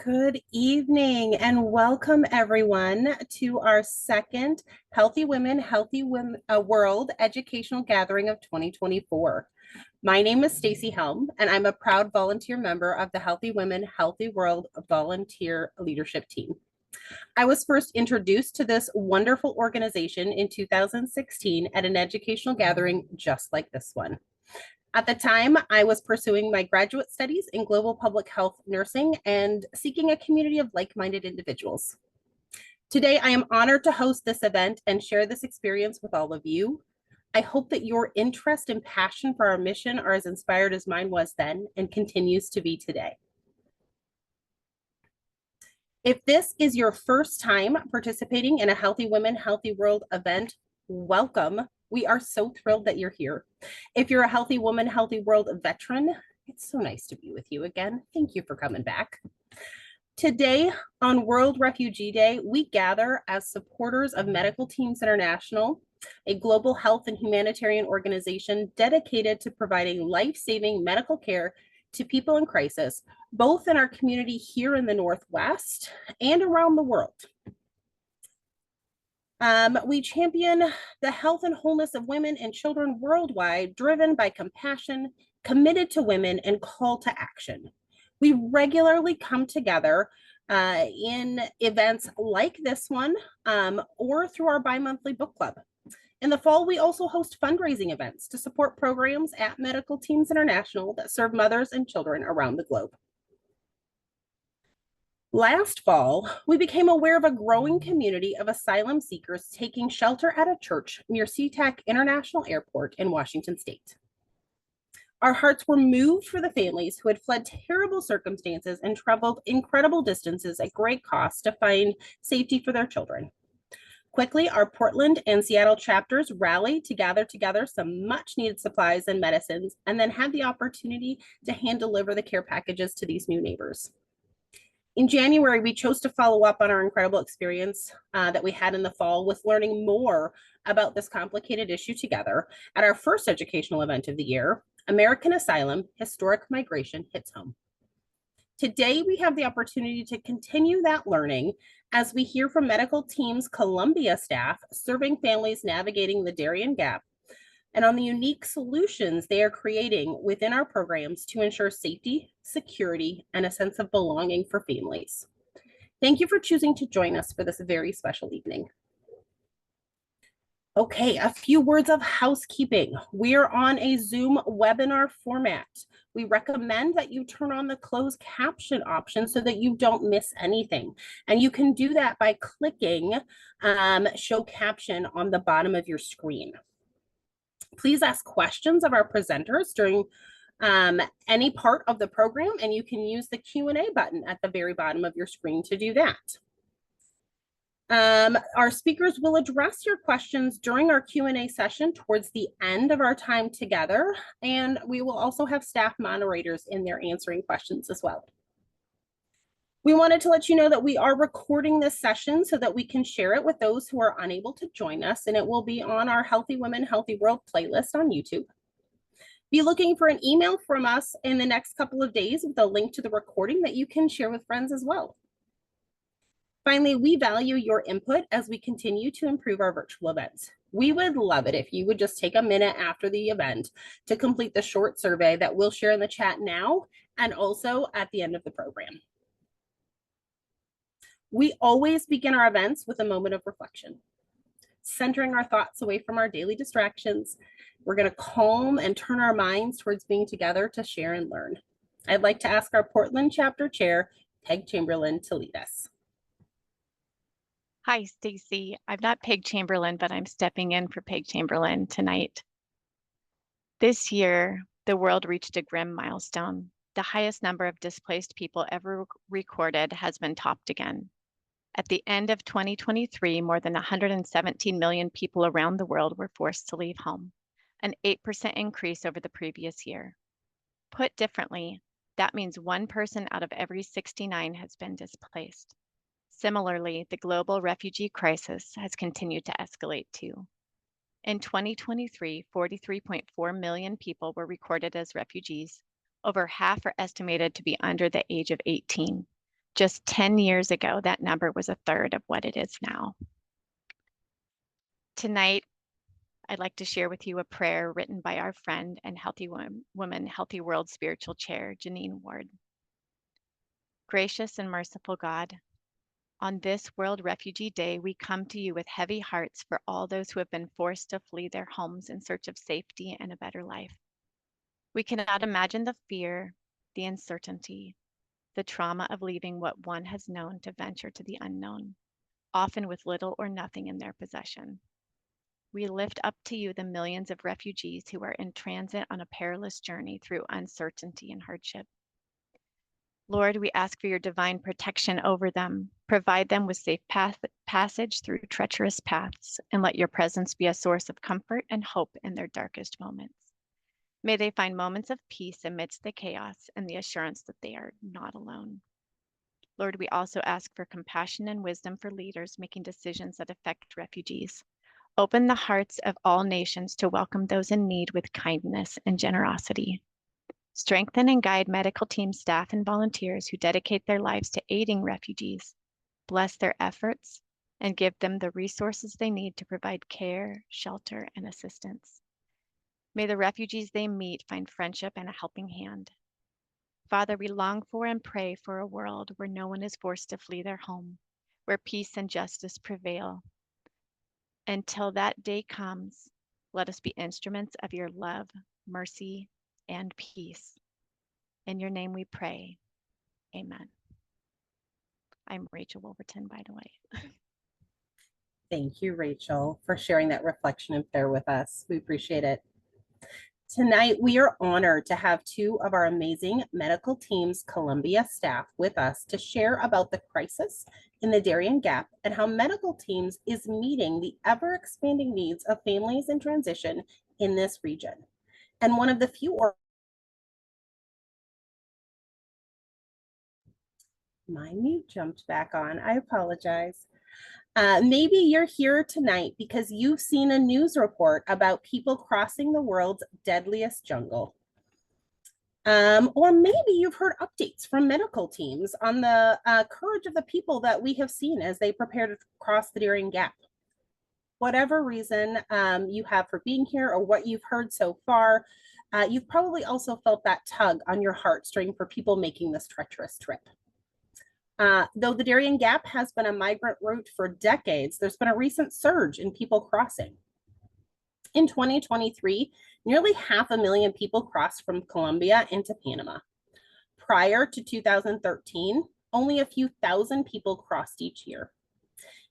Good evening and welcome everyone to our second Healthy Women, Healthy Women, World Educational Gathering of 2024. My name is Stacy Helm and I'm a proud volunteer member of the Healthy Women, Healthy World Volunteer Leadership Team. I was first introduced to this wonderful organization in 2016 at an educational gathering just like this one. At the time, I was pursuing my graduate studies in global public health nursing and seeking a community of like-minded individuals. Today, I am honored to host this event and share this experience with all of you. I hope that your interest and passion for our mission are as inspired as mine was then and continues to be today. If this is your first time participating in a Healthy Women, Healthy World event, welcome. We are so thrilled that you're here. If you're a Healthy Woman, Healthy World veteran, it's so nice to be with you again. Thank you for coming back. Today, on World Refugee Day, we gather as supporters of Medical Teams International, a global health and humanitarian organization dedicated to providing life-saving medical care to people in crisis, both in our community here in the Northwest and around the world. We champion the health and wholeness of women and children worldwide, driven by compassion, committed to women, and call to action. We regularly come together in events like this one or through our bi-monthly book club. In the fall, we also host fundraising events to support programs at Medical Teams International that serve mothers and children around the globe. Last fall, we became aware of a growing community of asylum seekers taking shelter at a church near SeaTac International Airport in Washington State. Our hearts were moved for the families who had fled terrible circumstances and traveled incredible distances at great cost to find safety for their children. Quickly, our Portland and Seattle chapters rallied to gather together some much needed supplies and medicines, and then had the opportunity to hand deliver the care packages to these new neighbors. In January, we chose to follow up on our incredible experience that we had in the fall with learning more about this complicated issue together at our first educational event of the year, American Asylum, Historic Migration Hits Home. Today, we have the opportunity to continue that learning as we hear from Medical Teams Colombia staff serving families navigating the Darién Gap and on the unique solutions they are creating within our programs to ensure safety, security, and a sense of belonging for families. Thank you for choosing to join us for this very special evening. Okay, a few words of housekeeping. We are on a Zoom webinar format. We recommend that you turn on the closed caption option so that you don't miss anything. And you can do that by clicking show caption on the bottom of your screen. Please ask questions of our presenters during any part of the program, and you can use the Q&A button at the very bottom of your screen to do that. Our speakers will address your questions during our Q&A session towards the end of our time together, and we will also have staff moderators in there answering questions as well. We wanted to let you know that we are recording this session so that we can share it with those who are unable to join us, and it will be on our Healthy Women, Healthy World playlist on YouTube. Be looking for an email from us in the next couple of days with a link to the recording that you can share with friends as well. Finally, we value your input as we continue to improve our virtual events. We would love it if you would just take a minute after the event to complete the short survey that we'll share in the chat now and also at the end of the program. We always begin our events with a moment of reflection, centering our thoughts away from our daily distractions. We're going to calm and turn our minds towards being together to share and learn. I'd like to ask our Portland chapter chair, Peg Chamberlain, to lead us. Hi, Stacy. I'm not Peg Chamberlain, but I'm stepping in for Peg Chamberlain tonight. This year, the world reached a grim milestone. The highest number of displaced people ever recorded has been topped again. At the end of 2023, more than 117 million people around the world were forced to leave home, an 8% increase over the previous year. Put differently, that means one person out of every 69 has been displaced. Similarly, the global refugee crisis has continued to escalate too. In 2023, 43.4 million people were recorded as refugees. Over half are estimated to be under the age of 18. Just 10 years ago, that number was a third of what it is now. Tonight, I'd like to share with you a prayer written by our friend and Healthy Woman, Healthy World Spiritual Chair, Janine Ward. Gracious and merciful God, on this World Refugee Day, we come to you with heavy hearts for all those who have been forced to flee their homes in search of safety and a better life. We cannot imagine the fear, the uncertainty, the trauma of leaving what one has known to venture to the unknown, often with little or nothing in their possession. We lift up to you the millions of refugees who are in transit on a perilous journey through uncertainty and hardship. Lord, we ask for your divine protection over them. Provide them with safe passage through treacherous paths, and let your presence be a source of comfort and hope in their darkest moments. May they find moments of peace amidst the chaos and the assurance that they are not alone. Lord, we also ask for compassion and wisdom for leaders making decisions that affect refugees. Open the hearts of all nations to welcome those in need with kindness and generosity. Strengthen and guide medical team staff and volunteers who dedicate their lives to aiding refugees. Bless their efforts and give them the resources they need to provide care, shelter, and assistance. May the refugees they meet find friendship and a helping hand. Father, we long for and pray for a world where no one is forced to flee their home, where peace and justice prevail. Until that day comes, let us be instruments of your love, mercy, and peace. In your name we pray. Amen. I'm Rachel Wolverton, by the way. Thank you, Rachel, for sharing that reflection and prayer with us. We appreciate it. Tonight, we are honored to have two of our amazing Medical Teams Colombia staff with us to share about the crisis in the Darién Gap and how Medical Teams is meeting the ever-expanding needs of families in transition in this region. And one of the few my mute jumped back on. I apologize. Maybe you're here tonight because you've seen a news report about people crossing the world's deadliest jungle. Or maybe you've heard updates from medical teams on the courage of the people that we have seen as they prepare to cross the Darién Gap. Whatever reason you have for being here or what you've heard so far, you've probably also felt that tug on your heartstring for people making this treacherous trip. Though the Darién Gap has been a migrant route for decades, there's been a recent surge in people crossing. In 2023, nearly 500,000 people crossed from Colombia into Panama. Prior to 2013, only a few thousand people crossed each year.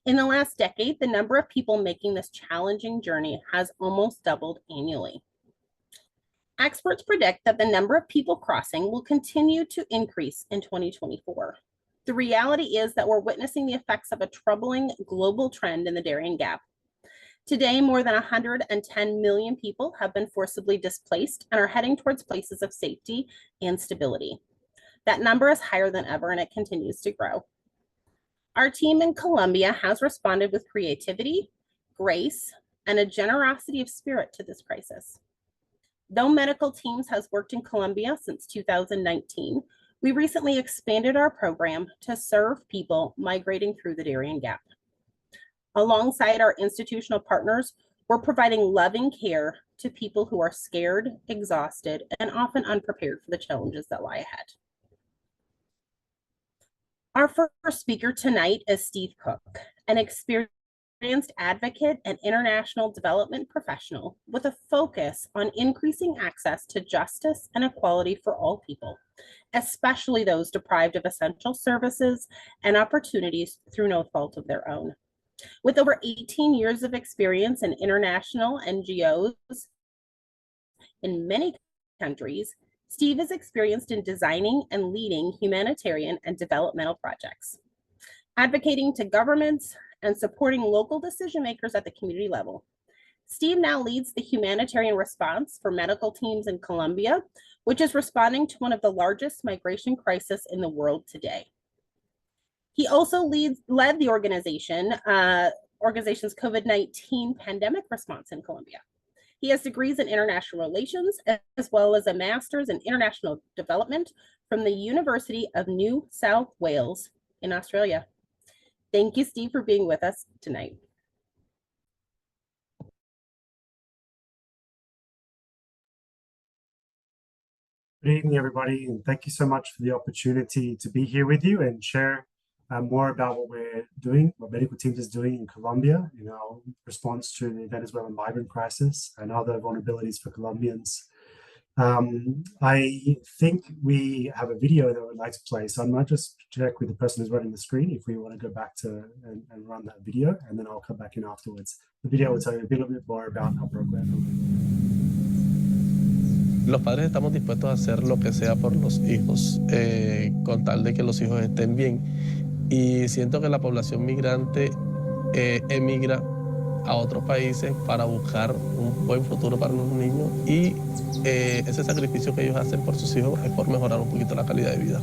In the last decade, the number of people making this challenging journey has almost doubled annually. Experts predict that the number of people crossing will continue to increase in 2024. The reality is that we're witnessing the effects of a troubling global trend in the Darién Gap. Today, more than 110 million people have been forcibly displaced and are heading towards places of safety and stability. That number is higher than ever, and it continues to grow. Our team in Colombia has responded with creativity, grace, and a generosity of spirit to this crisis. Though Medical Teams has worked in Colombia since 2019, we recently expanded our program to serve people migrating through the Darién Gap. Alongside our institutional partners, we're providing loving care to people who are scared, exhausted, and often unprepared for the challenges that lie ahead. Our first speaker tonight is Steve Cooke, an experienced advocate and international development professional with a focus on increasing access to justice and equality for all people, especially those deprived of essential services and opportunities through no fault of their own. With over 18 years of experience in international NGOs in many countries, Steve is experienced in designing and leading humanitarian and developmental projects, advocating to governments and supporting local decision makers at the community level. Steve now leads the humanitarian response for Medical Teams in Colombia, which is responding to one of the largest migration crises in the world today. He also led the organization's COVID-19 pandemic response in Colombia. He has degrees in international relations, as well as a master's in international development from the University of New South Wales in Australia. Thank you, Steve, for being with us tonight. Good evening, everybody, and thank you so much for the opportunity to be here with you and share more about what we're doing, what Medical Teams is doing in Colombia in our response to the Venezuelan migrant crisis and other vulnerabilities for Colombians. I think we have a video that we'd like to play, so I might just check with the person who's running the screen if we want to go back to and run that video, and then I'll come back in afterwards. The video will tell you a little bit more about our program. Los padres estamos dispuestos a hacer lo que sea por los hijos, con tal de que los hijos estén bien. Y siento que la población migrante emigra a otros países para buscar un buen futuro para los niños, y ese sacrificio que ellos hacen por sus hijos es por mejorar un poquito la calidad de vida.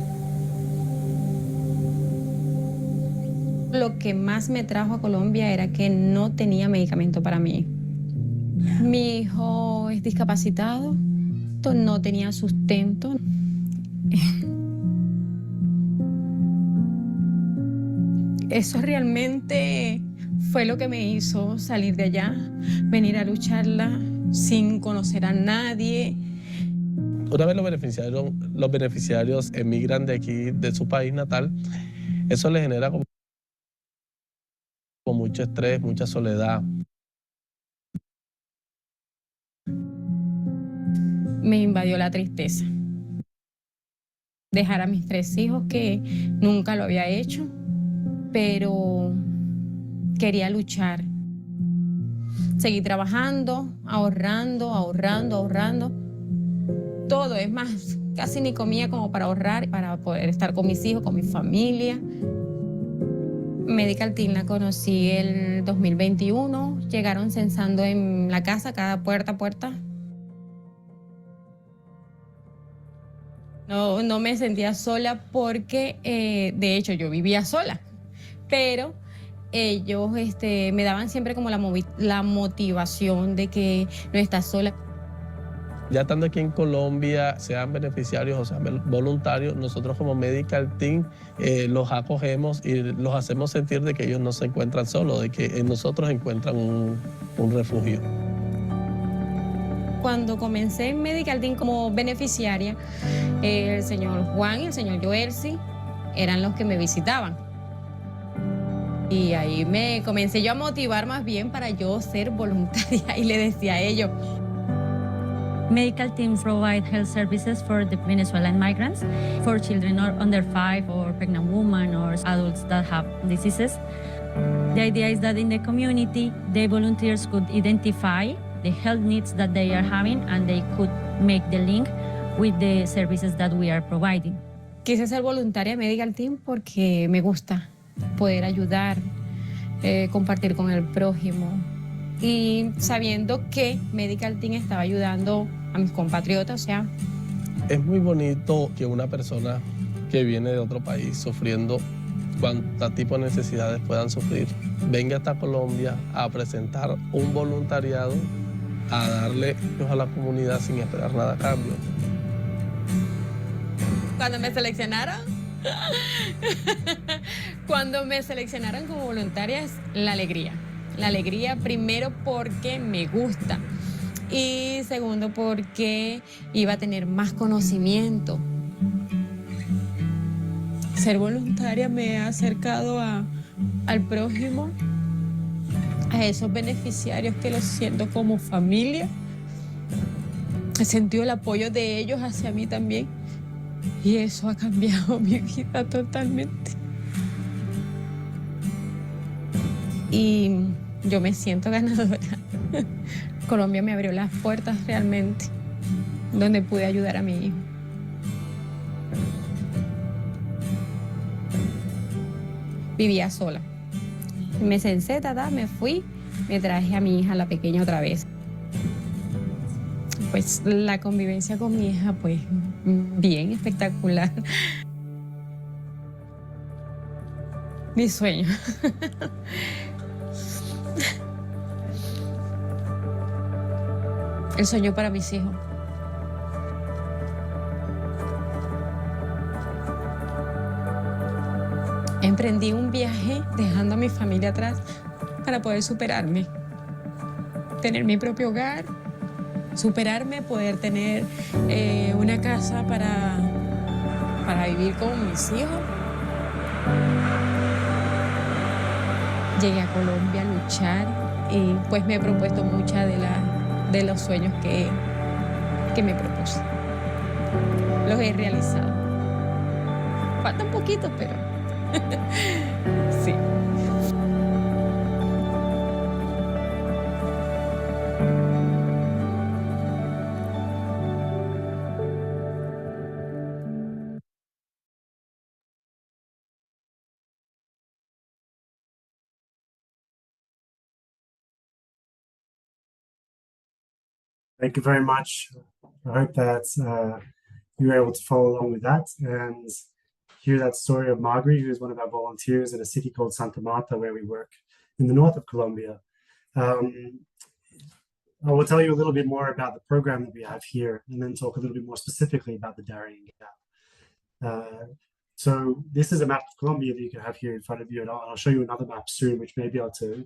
Lo que más me trajo a Colombia era que no tenía medicamento para mí. Mi hijo es discapacitado, no tenía sustento. Eso realmente fue lo que me hizo salir de allá, venir a lucharla sin conocer a nadie. Una vez los beneficiarios emigran de aquí, de su país natal, eso les genera como mucho estrés, mucha soledad. Me invadió la tristeza. Dejar a mis 3 hijos, que nunca lo había hecho, pero quería luchar. Seguí trabajando, ahorrando. Todo, es más, casi ni comía como para ahorrar, para poder estar con mis hijos, con mi familia. Medical Team la conocí el 2021. Llegaron censando en la casa, cada puerta a puerta. No me sentía sola porque, de hecho, yo vivía sola, pero ellos me daban siempre como la motivación de que no estás sola. Ya estando aquí en Colombia, sean beneficiarios o sean voluntarios, nosotros como Medical Team los acogemos y los hacemos sentir de que ellos no se encuentran solos, de que en nosotros encuentran un refugio. Cuando comencé en Medical Team como beneficiaria, el señor Juan y el señor Joelsi eran los que me visitaban. Y ahí me comencé yo a motivar más bien para yo ser voluntaria, y le decía a ellos: Medical teams provide health services for the Venezuelan migrants, for children under 5 or pregnant women or adults that have diseases. The idea is that in the community, the volunteers could identify the health needs that they are having, and they could make the link with the services that we are providing. Quise ser voluntaria de Medical Team porque me gusta poder ayudar, compartir con el prójimo, y sabiendo que Medical Team estaba ayudando a mis compatriotas, o sea. Es muy bonito que una persona que viene de otro país sufriendo cuánta tipo de necesidades puedan sufrir, venga hasta Colombia a presentar un voluntariado, a darle a la comunidad sin esperar nada a cambio. Cuando me seleccionaron como voluntaria, es la alegría. La alegría, primero porque me gusta, y segundo porque iba a tener más conocimiento. Ser voluntaria me ha acercado al prójimo, a esos beneficiarios que los siento como familia. He sentido el apoyo de ellos hacia mí también, y eso ha cambiado mi vida totalmente. Y yo me siento ganadora. Colombia me abrió las puertas realmente, donde pude ayudar a mi hijo. Vivía sola. Me censé, me fui, me traje a mi hija, la pequeña, otra vez. Pues la convivencia con mi hija, pues bien, espectacular. Mi sueño. El sueño para mis hijos. Emprendí un viaje dejando a mi familia atrás para poder superarme, tener mi propio hogar, superarme, poder tener una casa para vivir con mis hijos. Llegué a Colombia a luchar y pues me he propuesto muchos de los sueños que me propuse. Los he realizado. Falta un poquito, pero sí. Thank you very much. I hope that you were able to follow along with that and hear that story of Margaret, who is one of our volunteers in a city called Santa Marta, where we work in the north of Colombia. I will tell you a little bit more about the program that we have here, and then talk a little bit more specifically about the Darién Gap. So this is a map of Colombia that you can have here in front of you, and I'll show you another map soon, which may be able to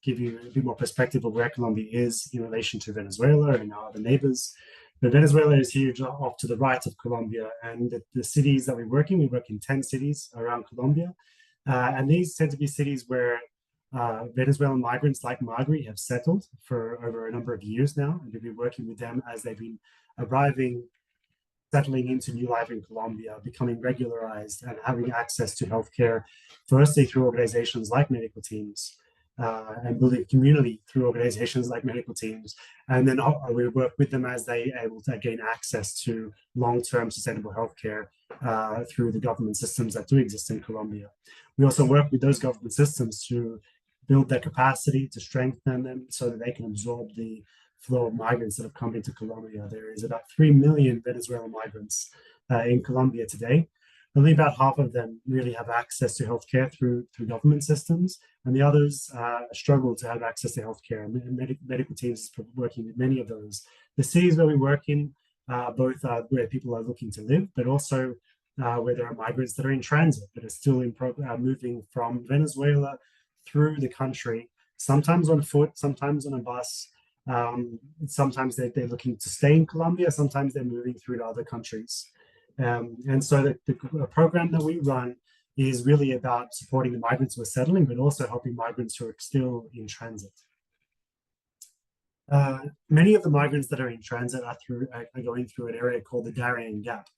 give you a bit more perspective of where Colombia is in relation to Venezuela and our other neighbors. But Venezuela is here off to the right of Colombia, and the cities that we work in 10 cities around Colombia. And these tend to be cities where Venezuelan migrants like Margaret have settled for over a number of years now, and we've been working with them as they've been arriving, settling into new life in Colombia, becoming regularized and having access to healthcare, firstly through organizations like Medical Teams, and building community through organizations like Medical Teams. And then we work with them as they are able to gain access to long-term sustainable healthcare through the government systems that do exist in Colombia. We also work with those government systems to build their capacity, to strengthen them so that they can absorb the flow of migrants that have come into Colombia. There is about 3 million Venezuelan migrants in Colombia today. Only about half of them really have access to healthcare through government systems, and the others struggle to have access to healthcare. Medical Teams is working with many of those. The cities where we work in, both where people are looking to live, but also where there are migrants that are in transit, that are still moving from Venezuela through the country, sometimes on foot, sometimes on a bus. Sometimes they're looking to stay in Colombia, sometimes they're moving through to other countries. And so the program that we run is really about supporting the migrants who are settling, but also helping migrants who are still in transit. Many of the migrants that are in transit are going through an area called the Darién Gap.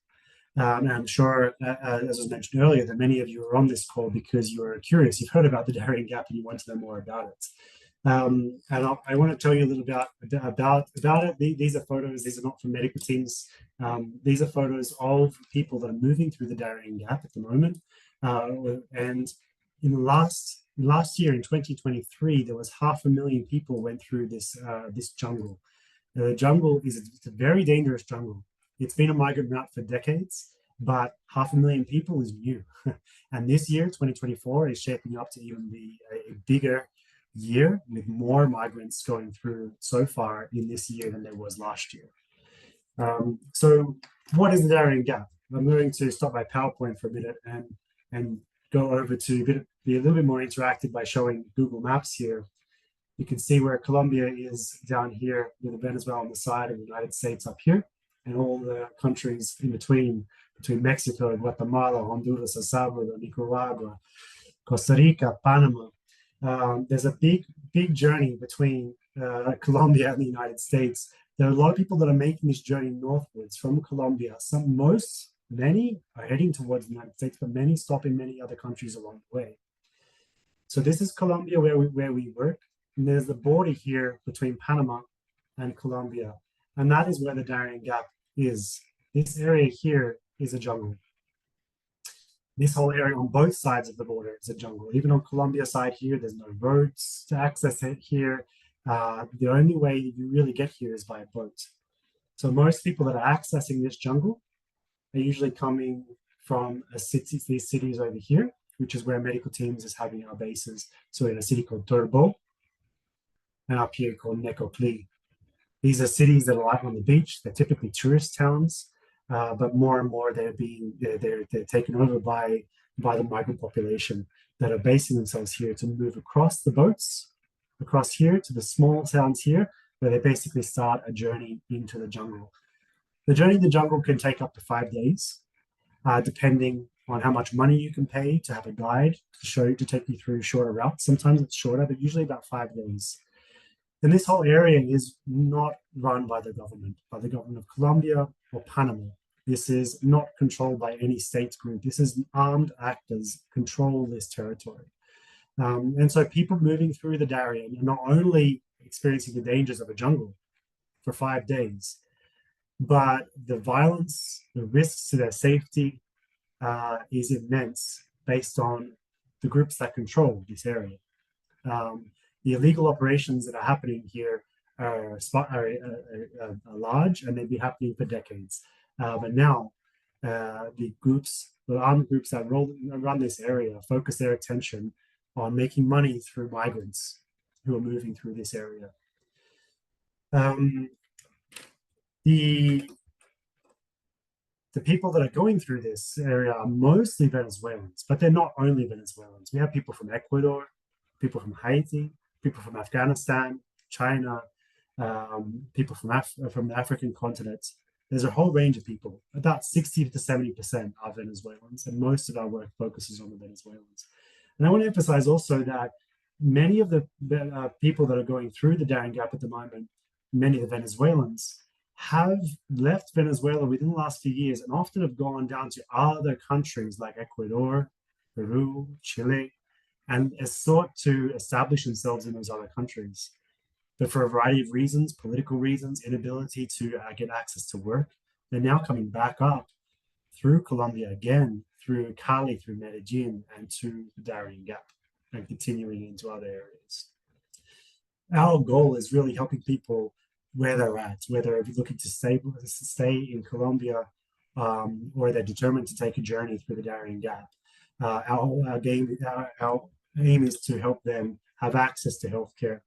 And I'm sure, as was mentioned earlier, that many of you are on this call because you are curious. You've heard about the Darién Gap and you want to know more about it. And I want to tell you a little about it. These are photos. These are not from Medical Teams. These are photos of people that are moving through the Darién Gap at the moment. And in the last year, in 2023, there was 500,000 people went through this jungle. The jungle is a very dangerous jungle. It's been a migrant route for decades, but 500,000 people is new. And this year, 2024, is shaping up to even be a bigger year, with more migrants going through so far in this year than there was last year. So what is the Darién Gap? I'm going to stop my PowerPoint for a minute and go over to be a little bit more interactive by showing Google Maps here. You can see where Colombia is down here, with Venezuela on the side and the United States up here, and all the countries in between Mexico, Guatemala, Honduras, El Salvador, Nicaragua, Costa Rica, Panama. There's a big journey between Colombia and the United States. There are a lot of people that are making this journey northwards from Colombia. Many are heading towards the United States, but many stop in many other countries along the way. So this is Colombia where we work, and there's the border here between Panama and Colombia, and that is where the Darién Gap is. This area here is a jungle. This whole area on both sides of the border is a jungle. Even on Colombia side here, there's no roads to access it here. The only way you really get here is by a boat. So most people that are accessing this jungle are usually coming from these cities over here, which is where Medical Teams is having our bases. So in a city called Turbo, and up here called Necoclí. These are cities that are like on the beach. They're typically tourist towns. But more and more they're taken over by by the migrant population that are basing themselves here to move across the boats, across here to the small towns here, where they basically start a journey into the jungle. The journey in the jungle can take up to 5 days, depending on how much money you can pay to have a guide to take you through shorter routes. Sometimes it's shorter, but usually about 5 days. And this whole area is not run by the government of Colombia or Panama. This is not controlled by any state group. This is armed actors control this territory. And so people moving through the Darién are not only experiencing the dangers of a jungle for 5 days, but the violence, the risks to their safety is immense based on the groups that control this area. The illegal operations that are happening here are large, and they've been happening for decades. But now the armed groups that run this area focus their attention on making money through migrants who are moving through this area. The people that are going through this area are mostly Venezuelans, but they're not only Venezuelans. We have people from Ecuador, people from Haiti, people from Afghanistan, China, people from the African continent. There's a whole range of people. About 60 to 70% are Venezuelans, and most of our work focuses on the Venezuelans. And I want to emphasize also that many of the people that are going through the Darién Gap at the moment, many of the Venezuelans, have left Venezuela within the last few years and often have gone down to other countries like Ecuador, Peru, Chile, and have sought to establish themselves in those other countries. But for a variety of reasons, political reasons, inability to get access to work, they're now coming back up through Colombia again, through Cali, through Medellin, and to the Darién Gap, and continuing into other areas. Our goal is really helping people where they're at, whether they're looking to stay in Colombia or they're determined to take a journey through the Darién Gap. Our aim is to help them have access to healthcare.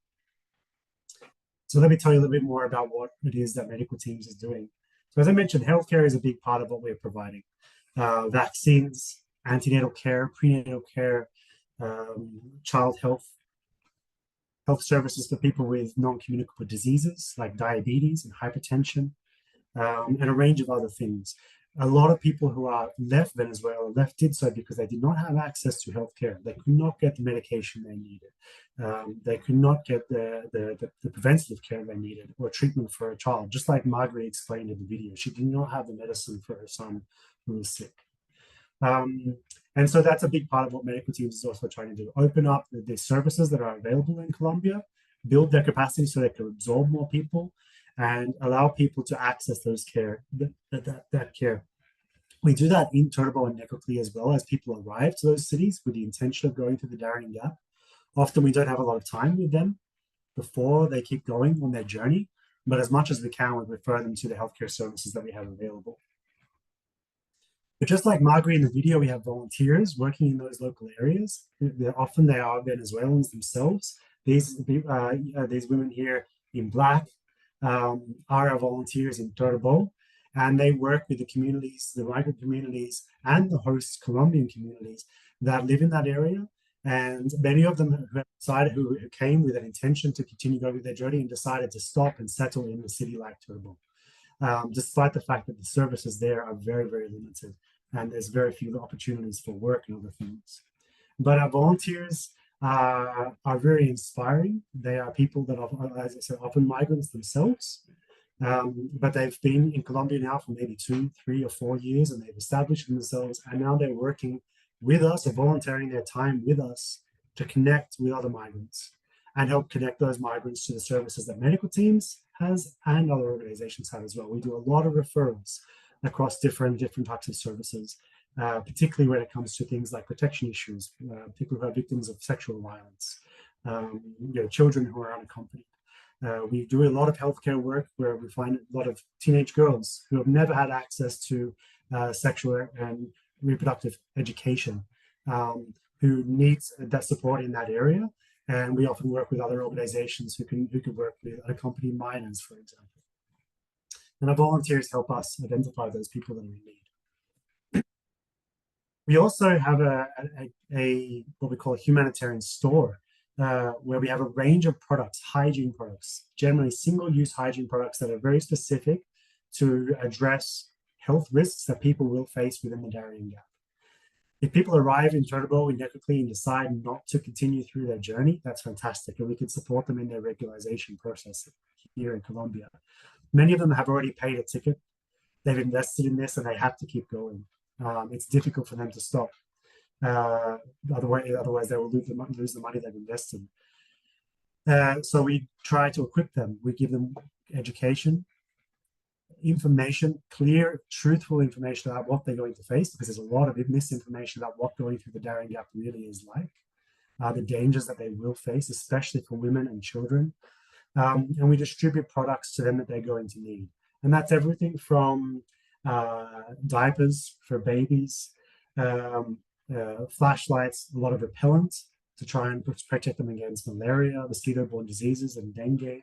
So let me tell you a little bit more about what it is that Medical Teams is doing. So as I mentioned, healthcare is a big part of what we're providing. Vaccines, antenatal care, prenatal care, child health services for people with non-communicable diseases like diabetes and hypertension, and a range of other things. A lot of people who are left Venezuela did so because they did not have access to healthcare. They could not get the medication they needed. They could not get the preventative care they needed or treatment for a child. Just like Margaret explained in the video, she did not have the medicine for her son who was sick. And so that's a big part of what Medical Teams is also trying to do. Open up the services that are available in Colombia, build their capacity so they can absorb more people, and allow people to access those that care. We do that in Turbo and Necoclí as well, as people arrive to those cities with the intention of going through the Darién Gap. Often we don't have a lot of time with them before they keep going on their journey, but as much as we can, we refer them to the healthcare services that we have available. But just like Margaret in the video, we have volunteers working in those local areas. Often they are Venezuelans themselves. These women here in black are our volunteers in Turbo, and they work with the communities, the migrant communities, and the host Colombian communities that live in that area. And many of them who came with an intention to continue going with their journey and decided to stop and settle in a city like Turbo. Despite the fact that the services there are very, very limited and there's very few opportunities for work and other things. But our volunteers are very inspiring. They are people that are, as I said, often migrants themselves, but they've been in Colombia now for maybe 2, 3, or 4 years, and they've established themselves, and now they're working with us or volunteering their time with us to connect with other migrants and help connect those migrants to the services that Medical Teams has and other organizations have as well. We do a lot of referrals across different types of services, particularly when it comes to things like protection issues, people who are victims of sexual violence, children who are unaccompanied. We do a lot of healthcare work where we find a lot of teenage girls who have never had access to sexual and reproductive education, who needs that support in that area. And we often work with other organizations who can work with unaccompanied minors, for example. And our volunteers help us identify those people that are in need. We also have a what we call a humanitarian store, where we have a range of products, hygiene products, generally single-use hygiene products that are very specific to address health risks that people will face within the Darién Gap. If people arrive in Turbo and Necoclí and decide not to continue through their journey, that's fantastic, and we can support them in their regularization process here in Colombia. Many of them have already paid a ticket. They've invested in this and they have to keep going. It's difficult for them to stop. Otherwise they will lose the money they've invested. So we try to equip them. We give them education, information, clear, truthful information about what they're going to face, because there's a lot of misinformation about what going through the Darién Gap really is like, the dangers that they will face, especially for women and children. And we distribute products to them that they're going to need. And that's everything from diapers for babies, flashlights, a lot of repellent to try and protect them against malaria, mosquito-borne diseases, and dengue.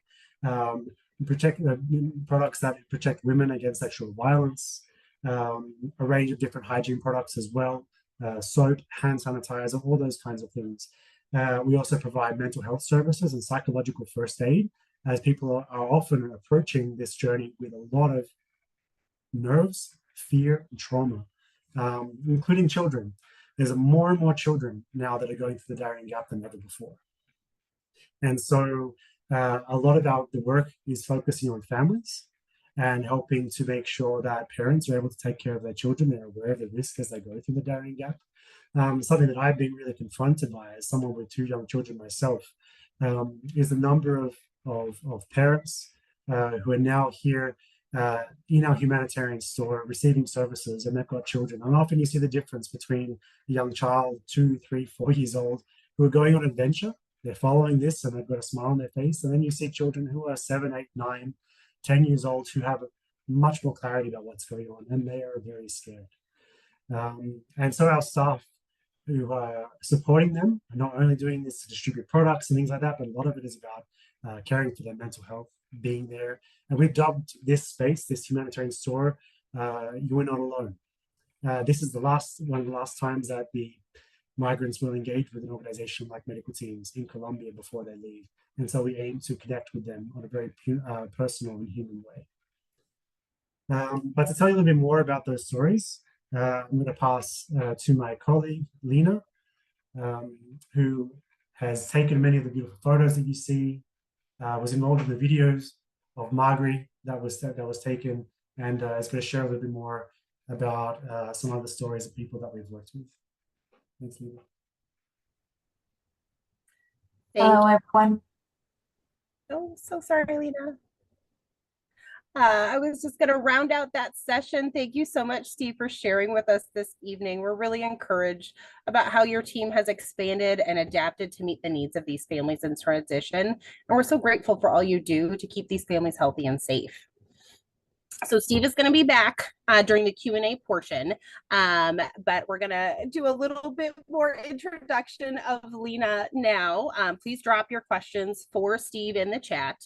Products that protect women against sexual violence, a range of different hygiene products as well, soap, hand sanitizer, all those kinds of things. We also provide mental health services and psychological first aid, as people are often approaching this journey with a lot of nerves, fear, and trauma, including children. There's more and more children now that are going through the Darién Gap than ever before. And so a lot of the work is focusing on families and helping to make sure that parents are able to take care of their children. They're aware of the risk as they go through the Darién Gap. Something that I've been really confronted by as someone with 2 young children myself, is the number of parents who are now here in our humanitarian store receiving services, and they've got children. And often you see the difference between a young child, 2, 3, 4 years old, who are going on adventure. They're following this and they've got a smile on their face. And then you see children who are 7, 8, 9, 10 years old who have much more clarity about what's going on, and they are very scared. And so our staff who are supporting them are not only doing this to distribute products and things like that, but a lot of it is about caring for their mental health, being there. And we've dubbed this space, this humanitarian store, You Are Not Alone. This is one of the last times that the migrants will engage with an organization like Medical Teams in Colombia before they leave. And so we aim to connect with them on a very personal and human way. But to tell you a little bit more about those stories, I'm going to pass to my colleague, Lina, who has taken many of the beautiful photos that you see, was involved in the videos of Margaret that was taken, and is going to share a little bit more about some of the stories of people that we've worked with. Thanks, Lina. Hello, everyone. Oh, so sorry, Lina. I was just going to round out that session. Thank you so much, Steve, for sharing with us this evening. We're really encouraged about how your team has expanded and adapted to meet the needs of these families in transition. And we're so grateful for all you do to keep these families healthy and safe. So Steve is going to be back during the Q&A portion, but we're going to do a little bit more introduction of Lina now. Please drop your questions for Steve in the chat.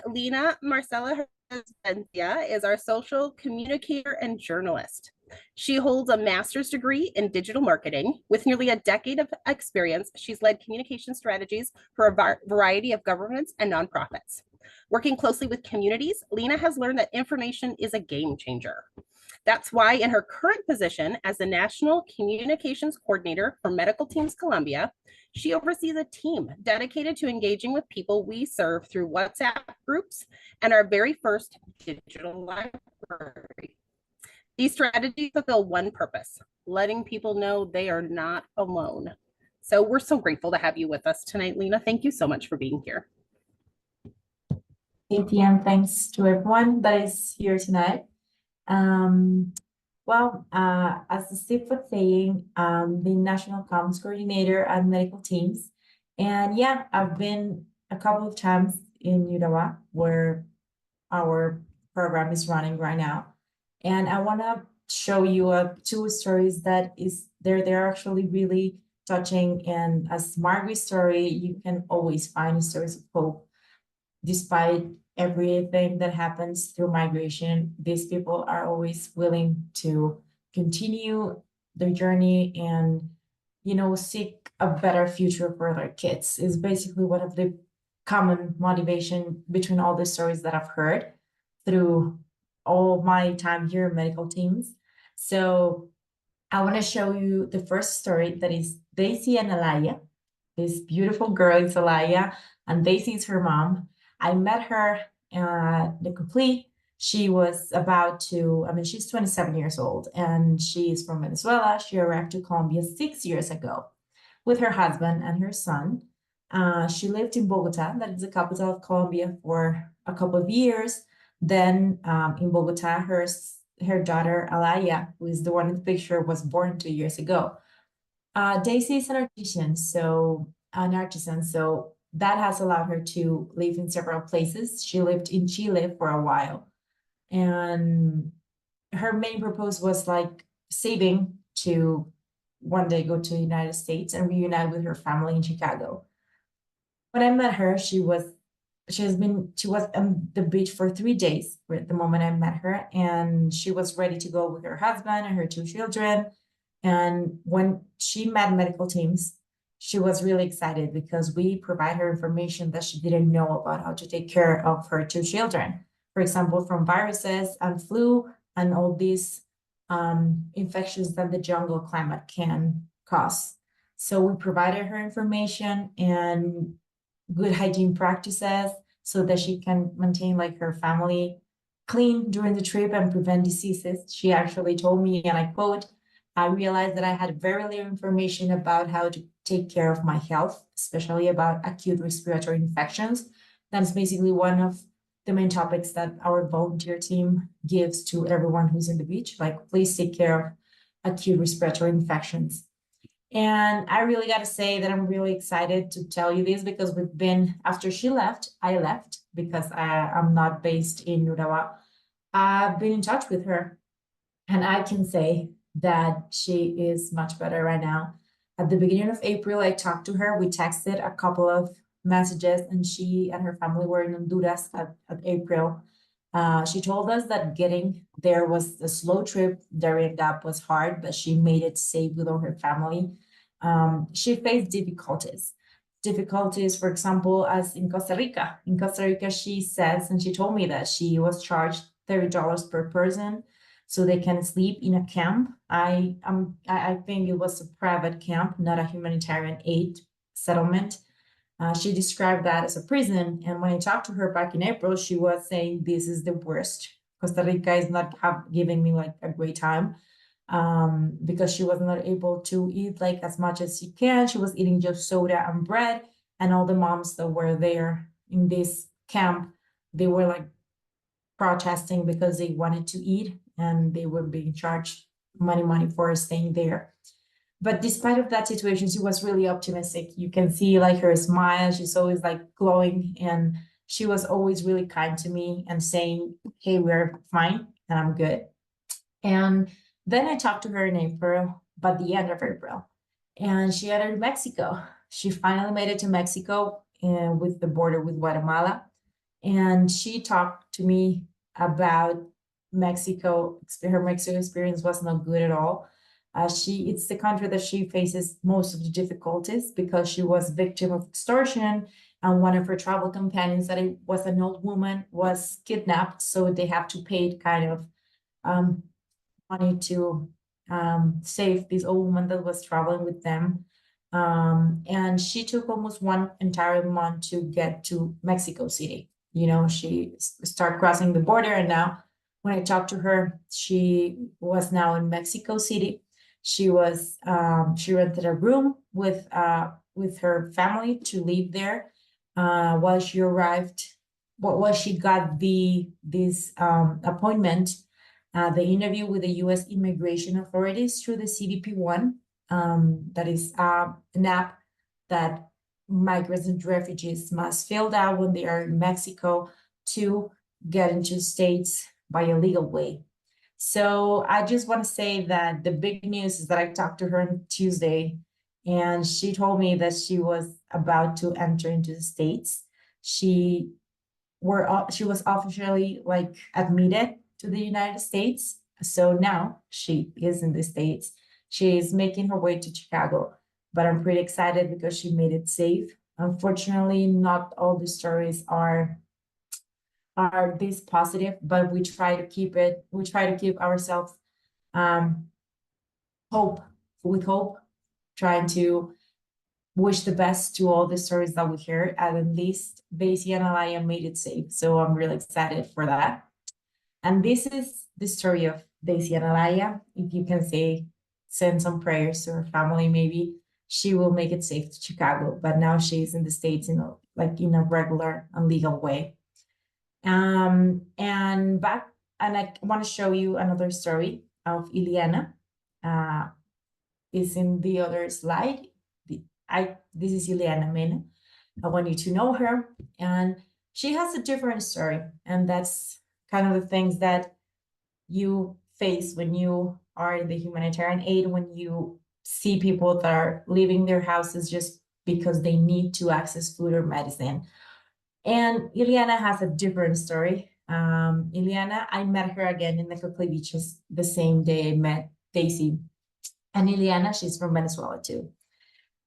Lina Marcela Hernandez is our social communicator and journalist. She holds a master's degree in digital marketing. With nearly a decade of experience, she's led communication strategies for a variety of governments and nonprofits. Working closely with communities, Lina has learned that information is a game changer. That's why in her current position as the National Communications Coordinator for Medical Teams Colombia, she oversees a team dedicated to engaging with people we serve through WhatsApp groups and our very first digital library. These strategies fulfill one purpose: letting people know they are not alone. So we're so grateful to have you with us tonight, Lina. Thank you so much for being here. And thanks to everyone that is here tonight. As Steve was saying, I'm the National Comms Coordinator at Medical Teams. And yeah, I've been a couple of times in Urabá, where our program is running right now. And I want to show you 2 stories that they're actually really touching. And as Margaret's story, you can always find stories of hope. Despite everything that happens through migration, these people are always willing to continue their journey and, you know, seek a better future for their kids is basically one of the common motivation between all the stories that I've heard through all my time here in Medical Teams. So I want to show you the first story, that is Daisy and Alaya. This beautiful girl is Alaya, and Daisy is her mom. I met her at the complete. She was about to, she's 27 years old, and she is from Venezuela. She arrived to Colombia 6 years ago with her husband and her son. She lived in Bogota, that is the capital of Colombia, for a couple of years. Then in Bogota, her daughter Alaya, who is the one in the picture, was born 2 years ago. Daisy is an artisan, so that has allowed her to live in several places. She lived in Chile for a while, and her main purpose was like saving to one day go to the United States and reunite with her family in Chicago. When I met her, she was on the beach for 3 days at the moment I met her, and she was ready to go with her husband and her 2 children. And when she met Medical Teams, she was really excited because we provide her information that she didn't know about how to take care of her 2 children. For example, from viruses and flu and all these infections that the jungle climate can cause. So we provided her information and good hygiene practices so that she can maintain like her family clean during the trip and prevent diseases. She actually told me, and I quote, "I realized that I had very little information about how to take care of my health, especially about acute respiratory infections." That's basically one of the main topics that our volunteer team gives to everyone who's in the beach, like, please take care of acute respiratory infections. And I really got to say that I'm really excited to tell you this because after she left, I left because I'm not based in Urabá. I've been in touch with her, and I can say that she is much better right now. At the beginning of April, I talked to her. We texted a couple of messages, and she and her family were in Honduras at April. She told us that getting there was a slow trip. Darién Gap was hard, but she made it safe with all her family. She faced difficulties, for example, as in Costa Rica. In Costa Rica, she says, and she told me that she was charged $30 per person so they can sleep in a camp. I think it was a private camp, not a humanitarian aid settlement. She described that as a prison. And when I talked to her back in April, she was saying, this is the worst. Costa Rica is not giving me like a great time because she was not able to eat like as much as she can. She was eating just soda and bread. And all the moms that were there in this camp, they were like protesting because they wanted to eat and they were being charged money for staying there. But despite of that situation, she was really optimistic. You can see like her smile. She's always like glowing, and she was always really kind to me and saying, hey, we're fine and I'm good. And then I talked to her in April, but the end of April, and she entered Mexico. She finally made it to Mexico with the border with Guatemala. And she talked to me about Mexico. Her Mexico experience was not good at all. It's the country that she faces most of the difficulties because she was victim of extortion, and one of her travel companions, that it was an old woman, was kidnapped. So they have to pay kind of money to save this old woman that was traveling with them. And she took almost one entire month to get to Mexico City. You know, she started crossing the border, and now when I talked to her, she was now in Mexico City. She rented a room with her family to live there while she arrived. While she got this appointment, the interview with the U.S. immigration authorities through the CBP-1, that is an app that migrants and refugees must fill out when they are in Mexico to get into states by a legal way. So I just want to say that the big news is that I talked to her on Tuesday, and she told me that she was about to enter into the States. She was officially like admitted to the United States So now she is in the States. She is making her way to Chicago, but I'm pretty excited because she made it safe. Unfortunately, not all the stories are this positive, but we try to keep ourselves hope, trying to wish the best to all the stories that we hear. And at least Daisy and Alaya made it safe. So I'm really excited for that. And this is the story of Daisy and Alaya. If you can send some prayers to her family, maybe she will make it safe to Chicago. But now she's in the States in a regular and legal way. And I want to show you another story of Ileana. Is in the other slide. This is Ileana Mena. I want you to know her, and she has a different story, and that's kind of the things that you face when you are in the humanitarian aid, when you see people that are leaving their houses just because they need to access food or medicine. And Ileana has a different story. Ileana, I met her again in the Coclé Beaches the same day I met Daisy. And Ileana, she's from Venezuela too.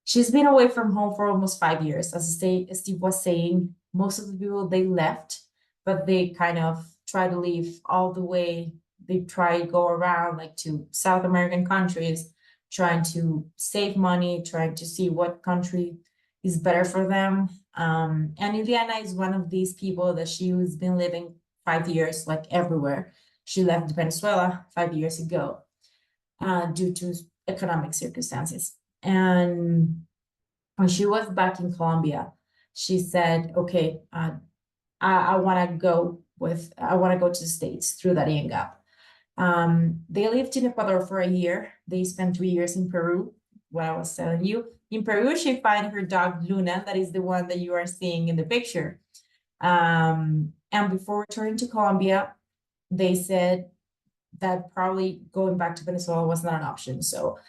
She's been away from home for almost 5 years. As Steve was saying, most of the people, they left, but they kind of try to leave all the way. They try to go around to South American countries, trying to save money, trying to see what country is better for them. And Ileana is one of these people that she has been living 5 years, everywhere. She left Venezuela 5 years ago due to economic circumstances. And when she was back in Colombia, she said, okay, I want to go to the States through Darién gap. They lived in Ecuador for a year. They spent 3 years in Peru, what I was telling you. In Peru, she found her dog, Luna, that is the one that you are seeing in the picture. And before returning to Colombia, they said that probably going back to Venezuela was not an option. So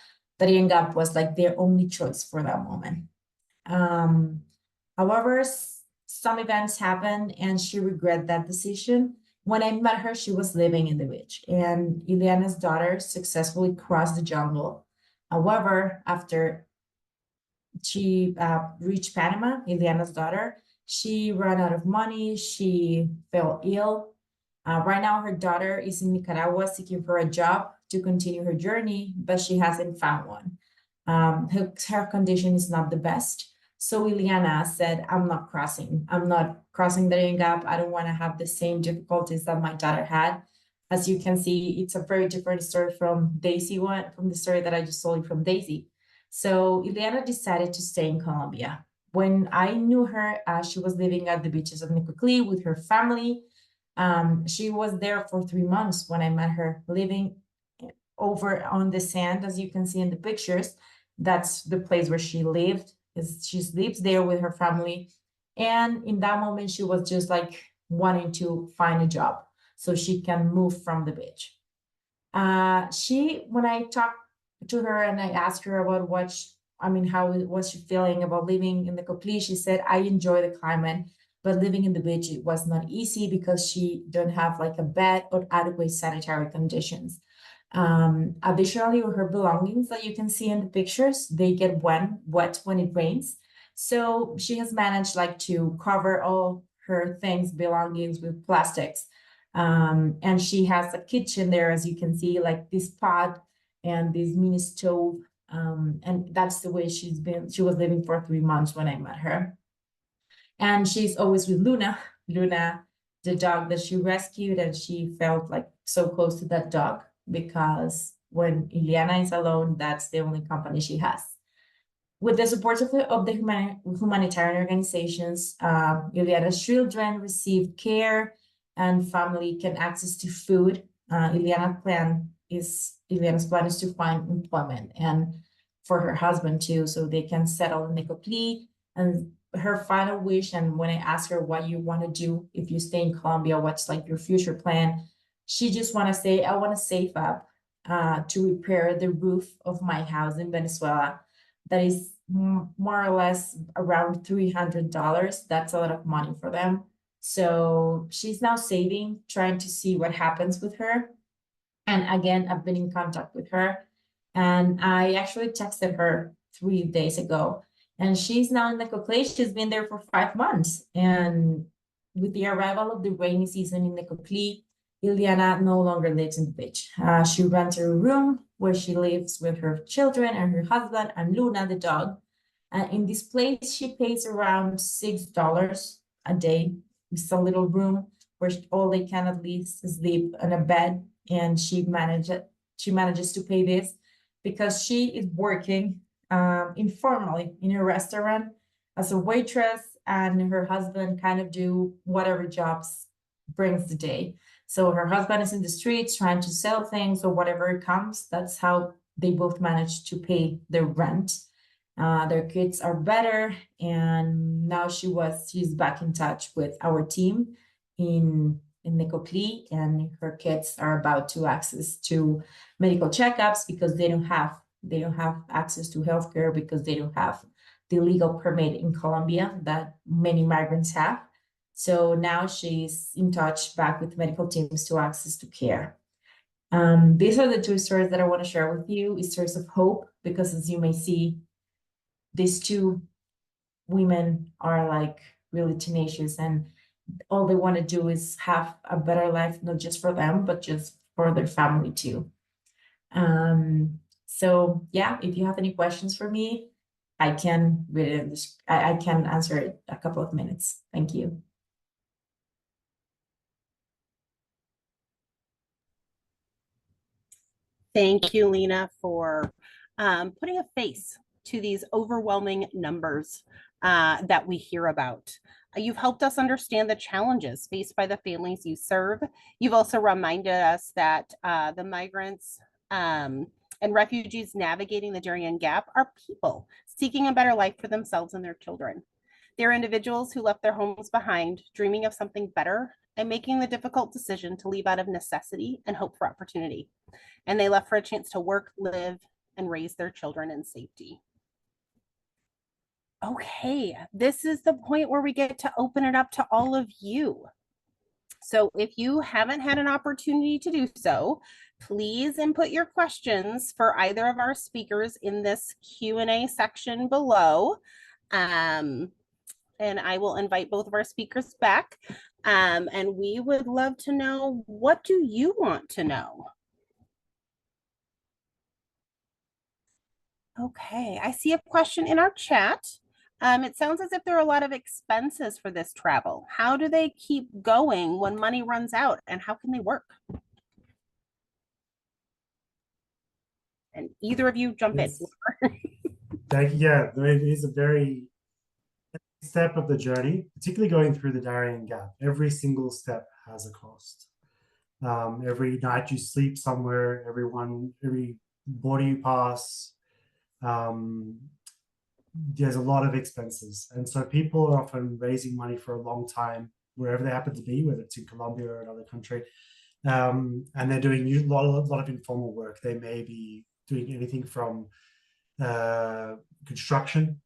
Darién gap was their only choice for that moment. However, some events happened and she regretted that decision. When I met her, she was living in the beach, and Ileana's daughter successfully crossed the jungle. However, after she reached Panama, Ileana's daughter, she ran out of money, she fell ill. Right now, her daughter is in Nicaragua seeking for a job to continue her journey, but she hasn't found one. Her condition is not the best. So Ileana said, I'm not crossing the Darién gap. I don't want to have the same difficulties that my daughter had. As you can see, it's a very different story from the story that I just told you from Daisy. So Ileana decided to stay in Colombia. When I knew her, she was living at the beaches of Nicoclí with her family. She was there for 3 months when I met her, living over on the sand, as you can see in the pictures. That's the place where she lived. She lives there with her family. And in that moment, she was just wanting to find a job so she can move from the beach. When I talked to her and I asked her about how was she feeling about living in the Coclé, she said, I enjoy the climate, but living in the beach, it was not easy because she don't have a bed or adequate sanitary conditions. Additionally, with her belongings that you can see in the pictures, they get wet when it rains. So she has managed to cover all her belongings with plastics. And she has a kitchen there, as you can see, this pot and this mini stove. And that's the way she was living for 3 months when I met her. And she's always with Luna, the dog that she rescued, and she felt so close to that dog because when Ileana is alone, that's the only company she has. With the support of the humanitarian organizations, Ileana's children receive care and family can access to food. Ileana's plan is to find employment and for her husband too, so they can settle in Nicoclí. And her final wish, and when I asked her what you want to do if you stay in Colombia, what's your future plan, she just want to say, I want to save up to repair the roof of my house in Venezuela. That is more or less around $300. That's a lot of money for them. So she's now saving, trying to see what happens with her. And again, I've been in contact with her, and I actually texted her 3 days ago, and she's now in Necoclí. She's been there for 5 months, and with the arrival of the rainy season in Necoclí, Ileana no longer lives in the beach. She rents a room where she lives with her children and her husband and Luna, the dog. In this place, she pays around $6 a day. It's a little room where all they can at least sleep on a bed, and she manages to pay this because she is working informally in a restaurant as a waitress, and her husband kind of do whatever jobs brings the day. So her husband is in the streets trying to sell things or whatever comes. That's how they both manage to pay their rent. Their kids are better, and now she's back in touch with our team in Necoclí, and her kids are about to access to medical checkups because they don't have access to healthcare because they don't have the legal permit in Colombia that many migrants have. So now she's in touch back with medical teams to access to care. These are the 2 stories that I want to share with you, stories of hope, because as you may see, these 2 women are like really tenacious, and all they want to do is have a better life, not just for them, but just for their family too. So yeah, if you have any questions for me, I can read it. I can answer it a couple of minutes. Thank you. Thank you, Lina, for putting a face to these overwhelming numbers that we hear about. You've helped us understand the challenges faced by the families you serve. You've also reminded us that the migrants and refugees navigating the Darién Gap are people seeking a better life for themselves and their children. They're individuals who left their homes behind, dreaming of something better and making the difficult decision to leave out of necessity and hope for opportunity. And they left for a chance to work, live, and raise their children in safety. Okay, this is the point where we get to open it up to all of you. So if you haven't had an opportunity to do so, please input your questions for either of our speakers in this Q&A section below. And I will invite both of our speakers back. And we would love to know, what do you want to know? Okay, I see a question in our chat. It sounds as if there are a lot of expenses for this travel. How do they keep going when money runs out, and how can they work? And either of you jump in. Thank you. Yeah, it is a very step of the journey, particularly going through the Darién Gap. Every single step has a cost. Every night you sleep somewhere, every border you pass, there's a lot of expenses, and so people are often raising money for a long time wherever they happen to be, whether it's in Colombia or another country, and they're doing a lot of informal work. They may be doing anything from construction,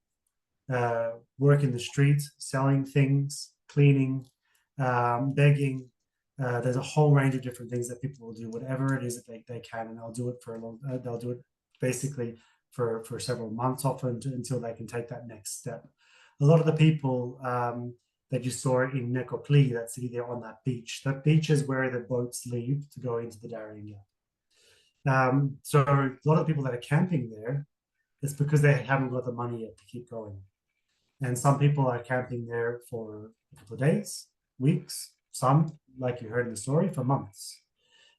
work in the streets, selling things, cleaning, begging. There's a whole range of different things that people will do, whatever it is that they can, and they'll do it for a long. They'll do it basically for several months often until they can take that next step. A lot of the people that you saw in Necoclí, that city there on that beach is where the boats leave to go into the Darién Gap. So a lot of the people that are camping there, it's because they haven't got the money yet to keep going. And some people are camping there for a couple of days, weeks, some, like you heard in the story, for months.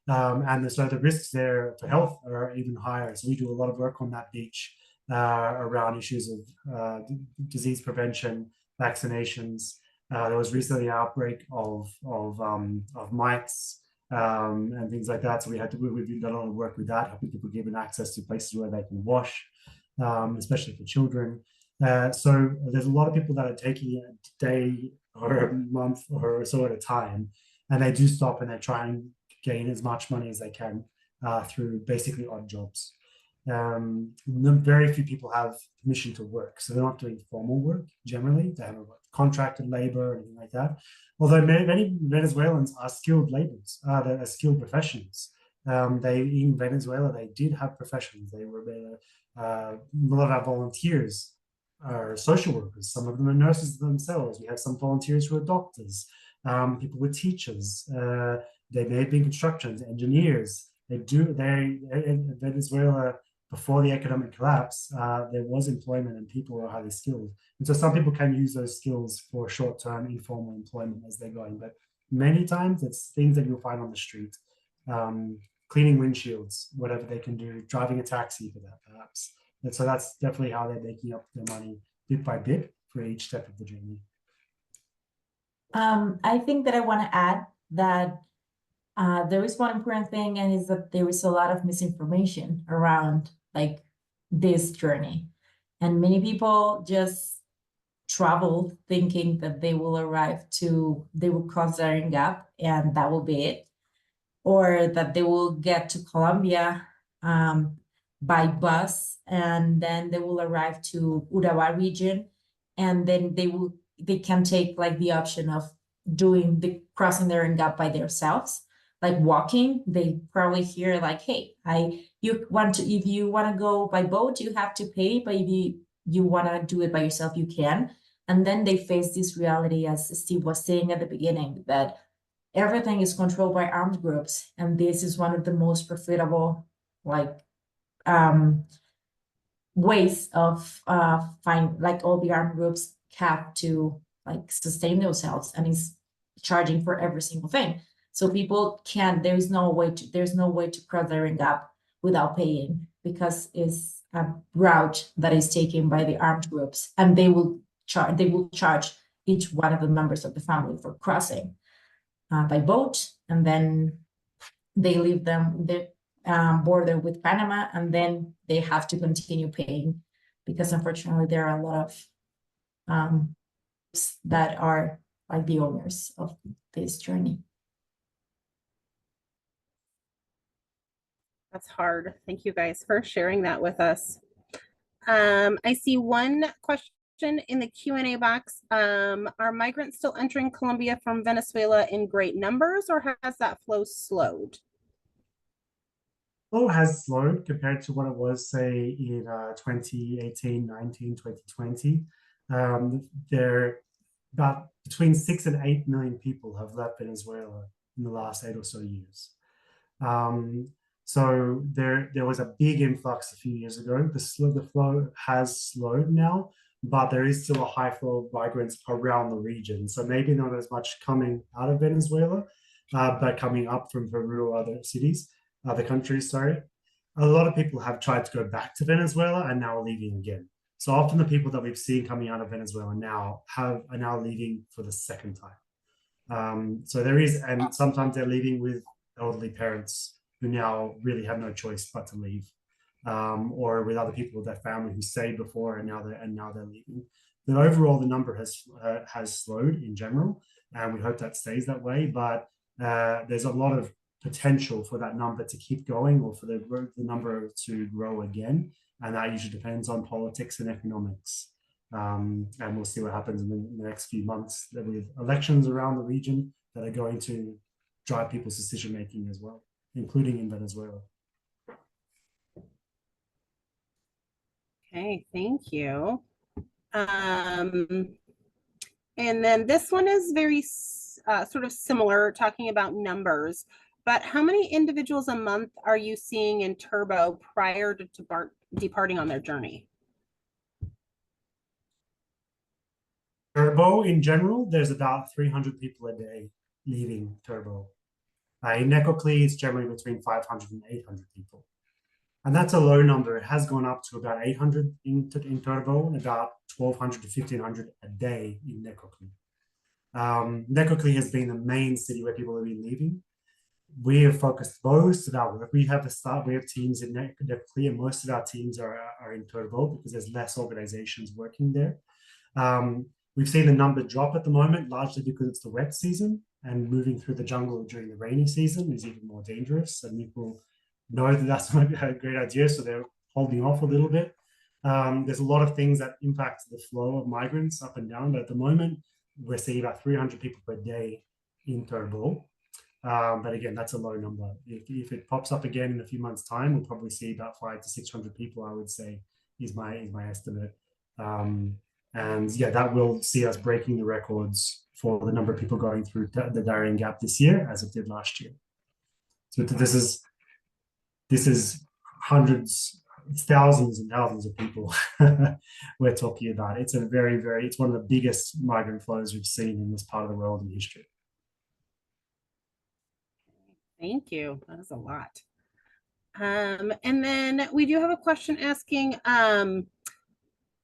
And so the risks there for health are even higher. So we do a lot of work on that beach around issues of disease prevention, vaccinations. There was recently an outbreak of mites and things like that. So we've done a lot of work with that, helping people given access to places where they can wash, especially for children. So there's a lot of people that are taking a day or a month or so at a time, and they do stop and they try and gain as much money as they can through basically odd jobs. Very few people have permission to work, so they're not doing formal work generally. They haven't contracted labor or anything like that. Although many Venezuelans are skilled laborers, they're skilled professionals. They in Venezuela, they did have professions. They were a lot of our volunteers are social workers. Some of them are nurses themselves. We have some volunteers who are doctors. People were teachers. They may have been constructions, engineers. In Venezuela, before the economic collapse, there was employment and people were highly skilled. And so some people can use those skills for short-term informal employment as they're going. But many times it's things that you'll find on the street. Cleaning windshields, whatever they can do, driving a taxi for that, perhaps. And so that's definitely how they're making up their money bit by bit for each step of the journey. I think that I want to add that there is one important thing, and is that there is a lot of misinformation around like this journey. And many people just travel thinking that they will cross Darién Gap and that will be it. Or that they will get to Colombia by bus, and then they will arrive to Urabá region, and then they can take like the option of doing the crossing Darién Gap by themselves, like walking. They probably hear like, hey, if you want to go by boat, you have to pay, but if you want to do it by yourself, you can. And then they face this reality, as Steve was saying at the beginning, that everything is controlled by armed groups, and this is one of the most profitable ways of all the armed groups have to sustain themselves, and is charging for every single thing. So people there's no way to cross the Darién Gap without paying, because it's a route that is taken by the armed groups, and they will charge each one of the members of the family for crossing by boat, and then they leave the border with Panama, and then they have to continue paying, because unfortunately there are a lot of that are like the owners of this journey. That's hard. Thank you guys for sharing that with us. I see one question in the Q&A box. Are migrants still entering Colombia from Venezuela in great numbers, or has that flow slowed? Flow has slowed compared to what it was, say, in 2018, 19, 2020. There about between 6 and 8 million people have left Venezuela in the last 8 or so years. So there was a big influx a few years ago. The flow has slowed now, but there is still a high flow of migrants around the region. So maybe not as much coming out of Venezuela, but coming up from Peru or other countries, sorry. A lot of people have tried to go back to Venezuela and now are leaving again. So often the people that we've seen coming out of Venezuela now are now leaving for the second time. So there is, and sometimes they're leaving with elderly parents who now really have no choice but to leave. Or with other people with their family who stayed before and now they're leaving. But overall, the number has slowed in general, and we hope that stays that way. But there's a lot of potential for that number to keep going, or for the number to grow again, and that usually depends on politics and economics. And we'll see what happens in the next few months with elections around the region that are going to drive people's decision making as well, including in Venezuela. Okay, thank you. And then this one is very sort of similar, talking about numbers, but how many individuals a month are you seeing in Turbo prior to departing on their journey? Turbo in general, there's about 300 people a day leaving Turbo. In Necoclí, it's generally between 500 and 800 people. And that's a low number. It has gone up to about 800 in Turbo, and about 1,200 to 1,500 a day in Necoclí. Necoclí has been the main city where people have been leaving. We have focused most of our work. We have teams in Necoclí, and most of our teams are in Turbo because there's less organizations working there. We've seen the number drop at the moment, largely because it's the wet season, and moving through the jungle during the rainy season is even more dangerous, and people know that that's not a great idea, so they're holding off a little bit. There's a lot of things that impact the flow of migrants up and down, but at the moment, we're seeing about 300 people per day in Turbo. But again, that's a low number. If it pops up again in a few months' time, we'll probably see about 500 to 600 people, I would say, is my estimate. And yeah, that will see us breaking the records for the number of people going through the Darién gap this year, as it did last year. So this is hundreds, thousands and thousands of people we're talking about. It's it's one of the biggest migrant flows we've seen in this part of the world in history. Thank you. That is a lot. And then we do have a question asking,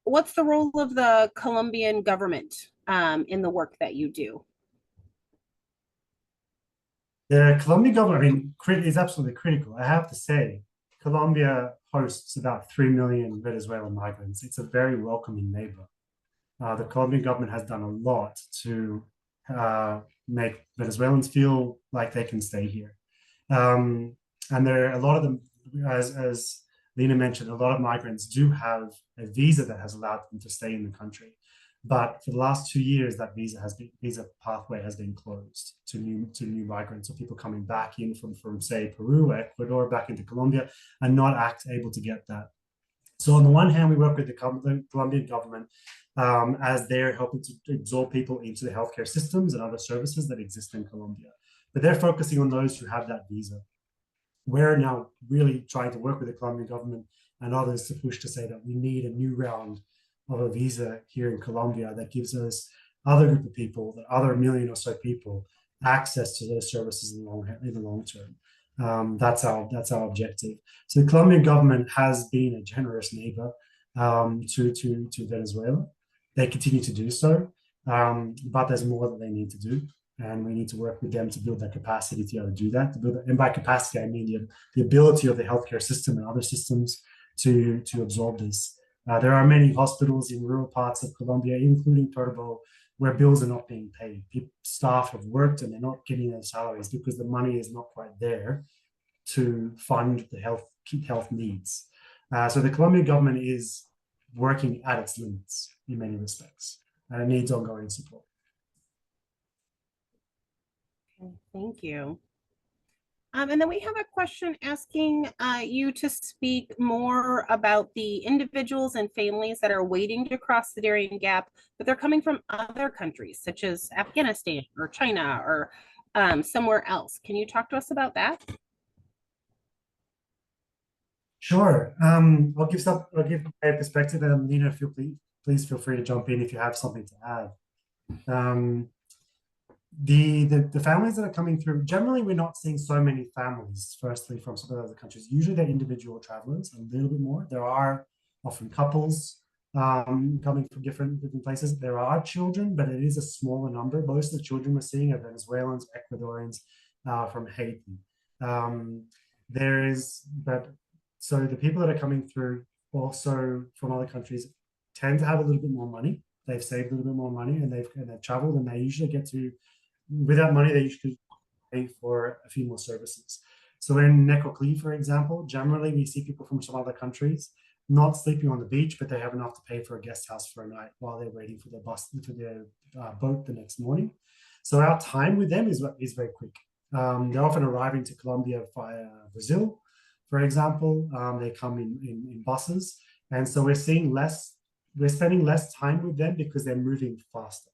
what's the role of the Colombian government in the work that you do? The Colombian government, I mean, is absolutely critical. I have to say, Colombia hosts about 3 million Venezuelan migrants. It's a very welcoming neighbor. The Colombian government has done a lot to make Venezuelans feel like they can stay here. And there are a lot of them, as Lina mentioned, a lot of migrants do have a visa that has allowed them to stay in the country. But for the last 2 years, that visa pathway has been closed to new migrants, or people coming back in from say Peru or Ecuador back into Colombia and not able to get that. So on the one hand, we work with the Colombian government as they're helping to absorb people into the healthcare systems and other services that exist in Colombia. But they're focusing on those who have that visa. We're now really trying to work with the Colombian government and others to push to say that we need a new round of a visa here in Colombia that gives us other group of people, the other million or so people, access to those services in the long term. That's our objective. So the Colombian government has been a generous neighbor to Venezuela. They continue to do so, but there's more that they need to do, and we need to work with them to build that capacity to be able to do that. And by capacity, I mean the ability of the healthcare system and other systems to absorb this. There are many hospitals in rural parts of Colombia, including Turbo, where bills are not being paid. Staff have worked and they're not getting their salaries because the money is not quite there to fund the health needs. So the Colombian government is working at its limits in many respects, and it needs ongoing support. Okay, thank you. And then we have a question asking you to speak more about the individuals and families that are waiting to cross the Darién gap, but they're coming from other countries such as Afghanistan or China or somewhere else. Can you talk to us about that? Sure. I'll give my perspective, and Lina, please feel free to jump in if you have something to add. The families that are coming through, generally we're not seeing so many families, firstly, from some of the other countries. Usually they're individual travelers, a little bit more. There are often couples coming from different places. There are children, but it is a smaller number. Most of the children we're seeing are Venezuelans, Ecuadorians, from Haiti. So the people that are coming through also from other countries tend to have a little bit more money. They've saved a little bit more money, and they've traveled, and they usually get to, with that money, they usually pay for a few more services. So in Necoclí, for example, generally we see people from some other countries not sleeping on the beach, but they have enough to pay for a guest house for a night while they're waiting for their boat the next morning. So our time with them is very quick. They're often arriving to Colombia via Brazil, for example. They come in buses, and so we're spending less time with them because they're moving faster.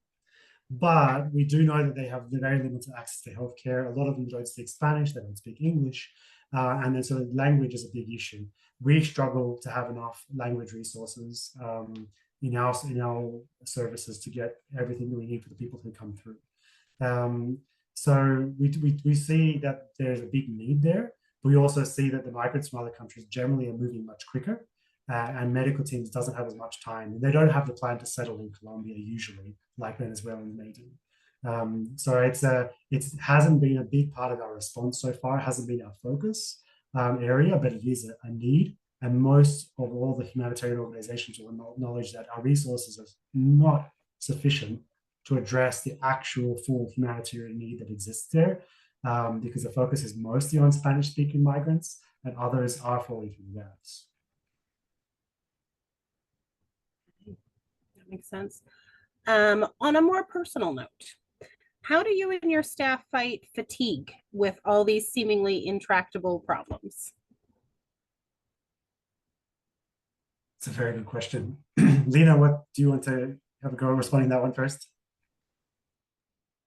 But we do know that they have very limited access to healthcare. A lot of them don't speak Spanish, they don't speak English, and then so language is a big issue. We struggle to have enough language resources in our services to get everything that we need for the people who come through. So we see that there's a big need there. We also see that the migrants from other countries generally are moving much quicker. And medical teams doesn't have as much time. They don't have the plan to settle in Colombia usually, like Venezuelans may do. So it hasn't been a big part of our response so far. It hasn't been our focus area, but it is a need. And most of all the humanitarian organizations will acknowledge that our resources are not sufficient to address the actual full humanitarian need that exists there, because the focus is mostly on Spanish-speaking migrants, and others are falling through the gaps. That makes sense. On a more personal note, How do you and your staff fight fatigue with all these seemingly intractable problems? It's a very good question. Lina, what do you want to have a go responding to that one first?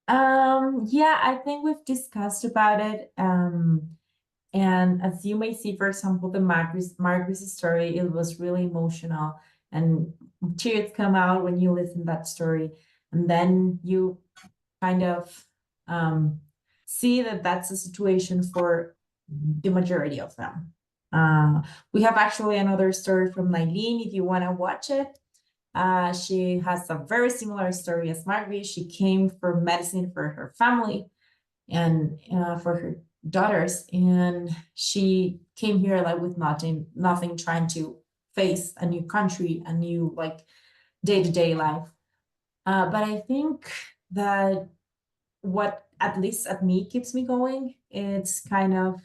Yeah, I think we've discussed about it. And as you may see, for example, the Marcus story, it was really emotional, and tears come out when you listen to that story. And then you kind of see that that's a situation for the majority of them. We have actually another story from Lina, if you want to watch it. She has a very similar story as Margaret. She came for medicine for her family and for her daughters, and she came here like with nothing, trying to face a new country, a new like day-to-day life. But I think that what at least at me keeps me going, it's kind of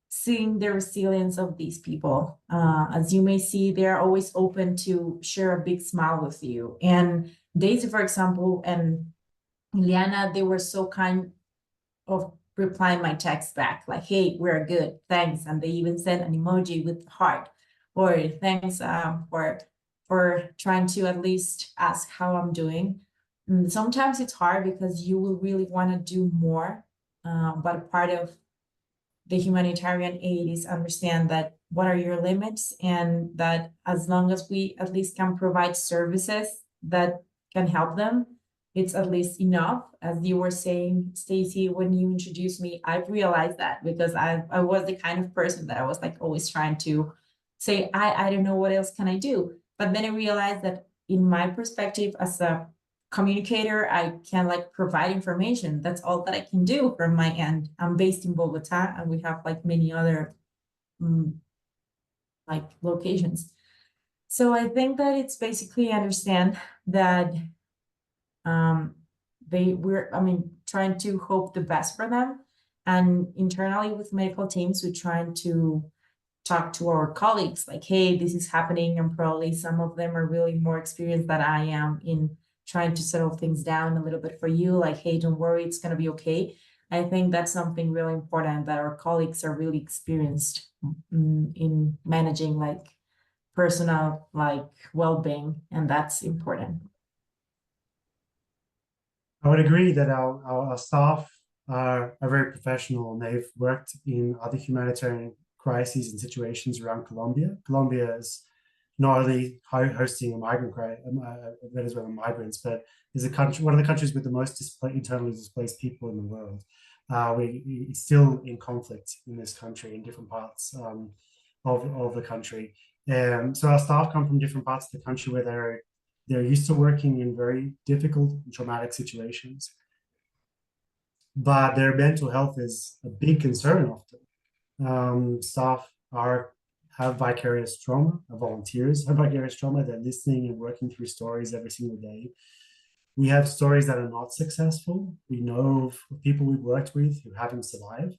seeing the resilience of these people. As you may see, they're always open to share a big smile with you. And Daisy, for example, and Liana, they were so kind of replying my text back, like, hey, we're good, thanks. And they even sent an emoji with heart, or thanks for trying to at least ask how I'm doing. And sometimes it's hard because you will really want to do more, but a part of the humanitarian aid is understand that what are your limits, and that as long as we at least can provide services that can help them, it's at least enough. As you were saying, Stacy, when you introduced me, I realized that because I was the kind of person that I was like always trying to say, I don't know what else can I do. But then I realized that in my perspective as a communicator, I can like provide information. That's all that I can do from my end. I'm based in Bogota, and we have like many other like locations. So I think that it's basically understand that we're trying to hope the best for them. And internally with medical teams, we're trying to talk to our colleagues like, hey, this is happening. And probably some of them are really more experienced than I am in trying to settle things down a little bit for you. Like, hey, don't worry, it's going to be okay. I think that's something really important, that our colleagues are really experienced in managing like personal like well-being, and that's important. I would agree that our staff are very professional, and they've worked in other humanitarian crises and situations around Colombia. Colombia is not only hosting a migrant Venezuelan migrants, but is a country, one of the countries with the most internally displaced people in the world. It's still in conflict in this country, in different parts of the country. So our staff come from different parts of the country where they're used to working in very difficult and traumatic situations. But their mental health is a big concern often. Staff have vicarious trauma, volunteers have vicarious trauma. They're listening and working through stories every single day. We have stories that are not successful. We know of people we've worked with who haven't survived.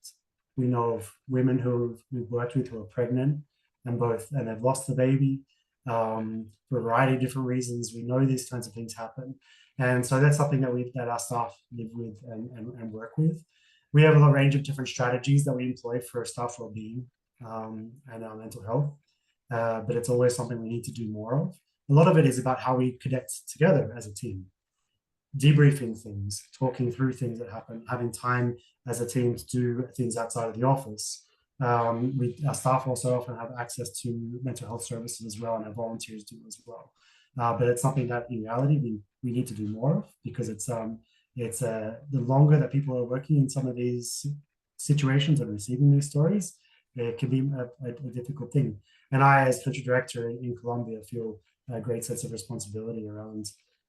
We know of women who we've worked with who are pregnant and they've lost the baby for a variety of different reasons. We know these kinds of things happen. And so that's something that our staff live with and work with. We have a range of different strategies that we employ for staff well-being and our mental health, but it's always something we need to do more of. A lot of it is about how we connect together as a team, debriefing things, talking through things that happen, having time as a team to do things outside of the office. Our staff also often have access to mental health services as well, and our volunteers do as well. But it's something that in reality we need to do more of, because it's the longer that people are working in some of these situations and receiving these stories, it can be a difficult thing. And I, as country director in Colombia, feel a great sense of responsibility around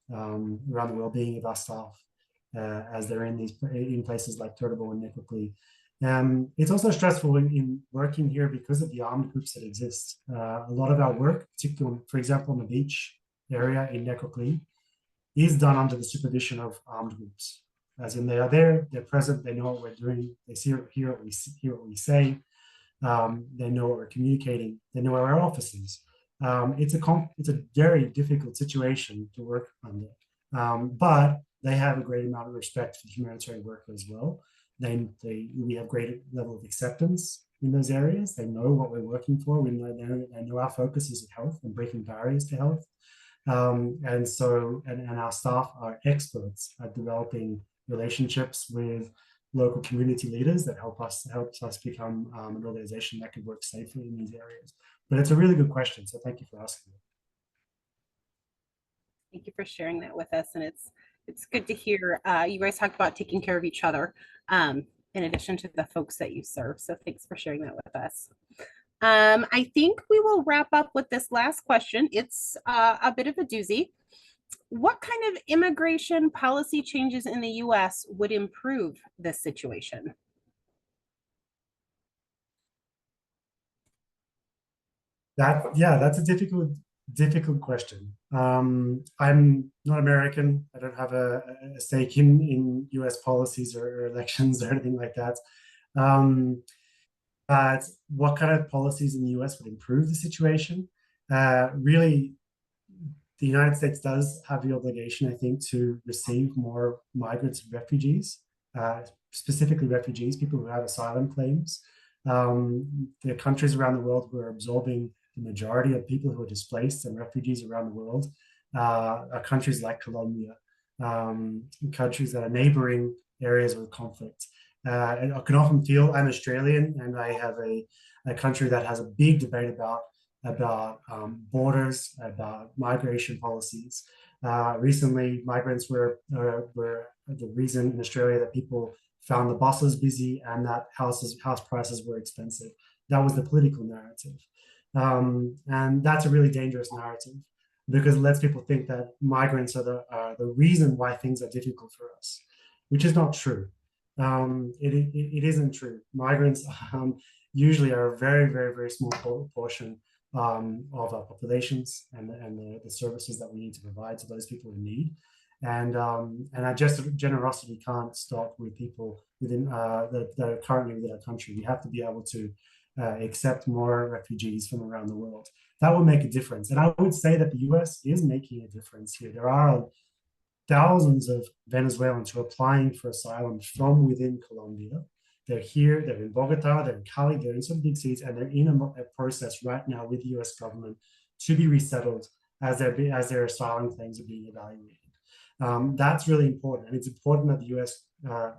the well-being of our staff as they're in places like Turbo and Necoclí. It's also stressful in working here because of the armed groups that exist. A lot of our work, particularly, for example, in the beach area in Necoclí, is done under the supervision of armed groups. As in, they are there, they're present, they know what we're doing, they hear what we say, they know what we're communicating, they know where our office is. It's a very difficult situation to work under, but they have a great amount of respect for humanitarian work as well. We have great level of acceptance in those areas. They know what we're working for. They know our focus is health and breaking barriers to health. And our staff are experts at developing relationships with local community leaders that helps us become an organization that can work safely in these areas. But it's a really good question, so thank you for asking it. Thank you for sharing that with us, and it's good to hear you guys talk about taking care of each other in addition to the folks that you serve. So thanks for sharing that with us. I think we will wrap up with this last question. It's a bit of a doozy. What kind of immigration policy changes in the U.S. would improve this situation? That's a difficult question. I'm not American. I don't have a stake in US policies or elections or anything like that. But what kind of policies in the US would improve the situation? Really, the United States does have the obligation, I think, to receive more migrants and refugees, specifically refugees, people who have asylum claims. There are countries around the world who are absorbing the majority of people who are displaced and refugees around the world are countries like Colombia, countries that are neighboring areas with conflict. And I can often feel I'm Australian, and I have a country that has a big debate about borders, about migration policies. Recently, migrants were the reason in Australia that people found the buses busy and that house prices were expensive. That was the political narrative. And that's a really dangerous narrative because it lets people think that migrants are the reason why things are difficult for us, which is not true. It isn't true. Migrants usually are a very, very, very small portion of our populations and the services that we need to provide to those people in need. And our generosity can't stop with people within that are currently within our country. We have to be able to accept more refugees from around the world. That will make a difference. And I would say that the US is making a difference here. There are thousands of Venezuelans who are applying for asylum from within Colombia. They're here, they're in Bogota, they're in Cali, they're in some big cities, and they're in a process right now with the US government to be resettled as their asylum claims are being evaluated. That's really important. And it's important that the US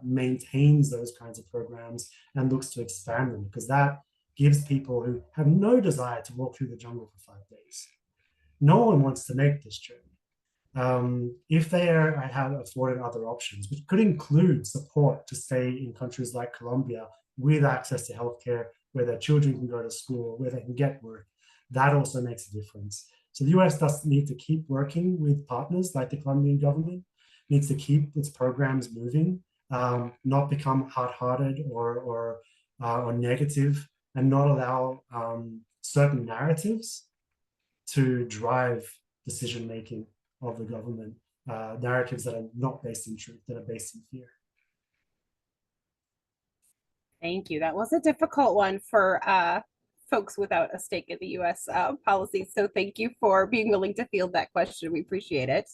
maintains those kinds of programs and looks to expand them, because that gives people who have no desire to walk through the jungle for 5 days. No one wants to make this journey. If they have afforded other options, which could include support to stay in countries like Colombia with access to healthcare, where their children can go to school, where they can get work, that also makes a difference. So the US does need to keep working with partners like the Colombian government, needs to keep its programs moving, not become hard-hearted or negative, and not allow certain narratives to drive decision-making of the government, narratives that are not based in truth, that are based in fear. Thank you. That was a difficult one for folks without a stake in the US policy. So thank you for being willing to field that question. We appreciate it.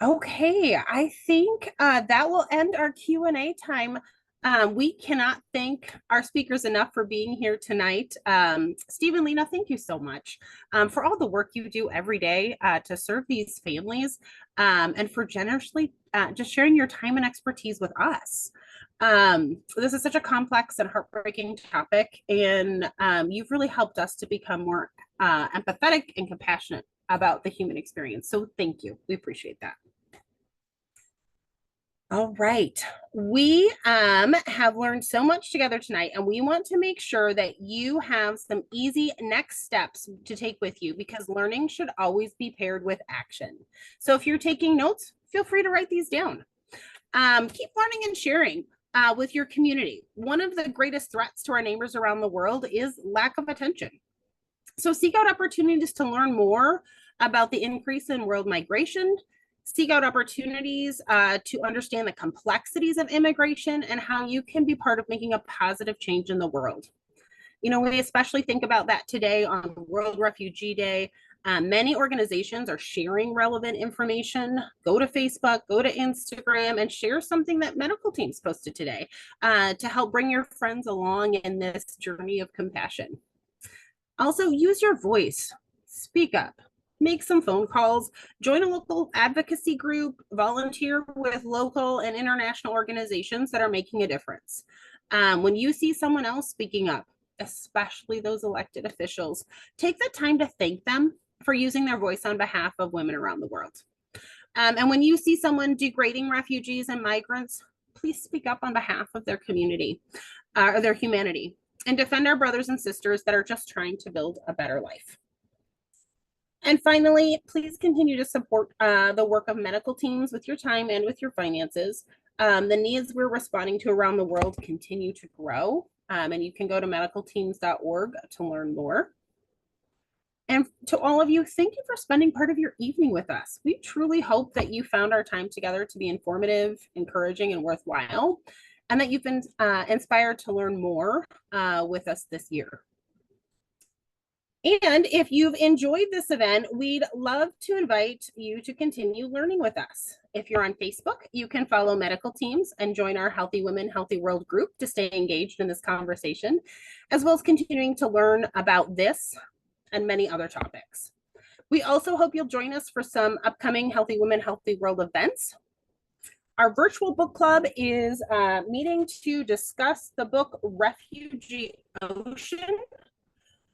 Okay, I think that will end our Q&A time. We cannot thank our speakers enough for being here tonight. Steve and Lina, thank you so much for all the work you do every day to serve these families, and for generously just sharing your time and expertise with us. This is such a complex and heartbreaking topic, and you've really helped us to become more empathetic and compassionate about the human experience. So thank you. We appreciate that. All right, we have learned so much together tonight, and we want to make sure that you have some easy next steps to take with you, because learning should always be paired with action. So if you're taking notes, feel free to write these down. Keep learning and sharing with your community. One of the greatest threats to our neighbors around the world is lack of attention. So seek out opportunities to learn more about the increase in world migration. Seek out opportunities to understand the complexities of immigration and how you can be part of making a positive change in the world. You know, we especially think about that today on World Refugee Day. Many organizations are sharing relevant information. Go to Facebook, go to Instagram, and share something that Medical Teams posted today to help bring your friends along in this journey of compassion. Also, use your voice, speak up, make some phone calls, join a local advocacy group, volunteer with local and international organizations that are making a difference. When you see someone else speaking up, especially those elected officials, take the time to thank them for using their voice on behalf of women around the world. And when you see someone degrading refugees and migrants, please speak up on behalf of their community or their humanity, and defend our brothers and sisters that are just trying to build a better life. And finally, please continue to support the work of Medical Teams with your time and with your finances. The needs we're responding to around the world continue to grow, and you can go to medicalteams.org to learn more. And to all of you, thank you for spending part of your evening with us. We truly hope that you found our time together to be informative, encouraging, and worthwhile, and that you've been inspired to learn more with us this year. And if you've enjoyed this event, we'd love to invite you to continue learning with us. If you're on Facebook, you can follow Medical Teams and join our Healthy Women, Healthy World group to stay engaged in this conversation, as well as continuing to learn about this and many other topics. We also hope you'll join us for some upcoming Healthy Women, Healthy World events. Our virtual book club is meeting to discuss the book Refugee Ocean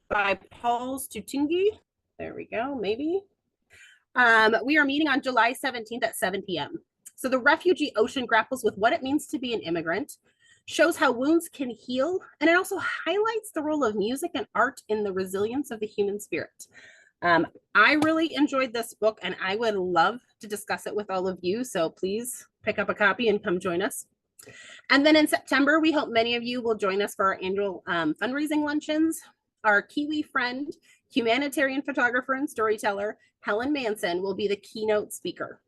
by Paul Stutingi. There we go, maybe. We are meeting on July 17th at 7 p.m. So the Refugee Ocean grapples with what it means to be an immigrant, shows how wounds can heal, and it also highlights the role of music and art in the resilience of the human spirit. I really enjoyed this book, and I would love to discuss it with all of you, so please pick up a copy and come join us. And then in September, we hope many of you will join us for our annual fundraising luncheons. Our Kiwi friend, humanitarian photographer and storyteller, Helen Manson, will be the keynote speaker.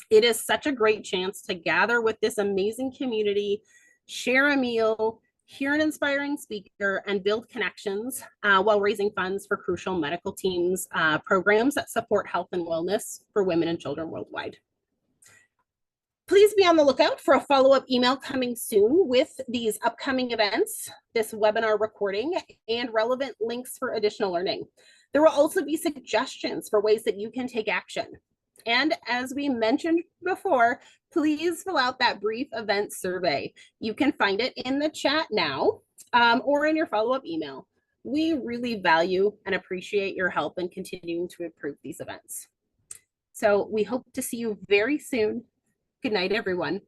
It is such a great chance to gather with this amazing community, share a meal, hear an inspiring speaker, and build connections while raising funds for crucial Medical Teams programs that support health and wellness for women and children worldwide. Please be on the lookout for a follow-up email coming soon with these upcoming events, this webinar recording, and relevant links for additional learning. There will also be suggestions for ways that you can take action. And as we mentioned before, please fill out that brief event survey. You can find it in the chat now or in your follow-up email. We really value and appreciate your help in continuing to improve these events. So we hope to see you very soon. Good night, everyone.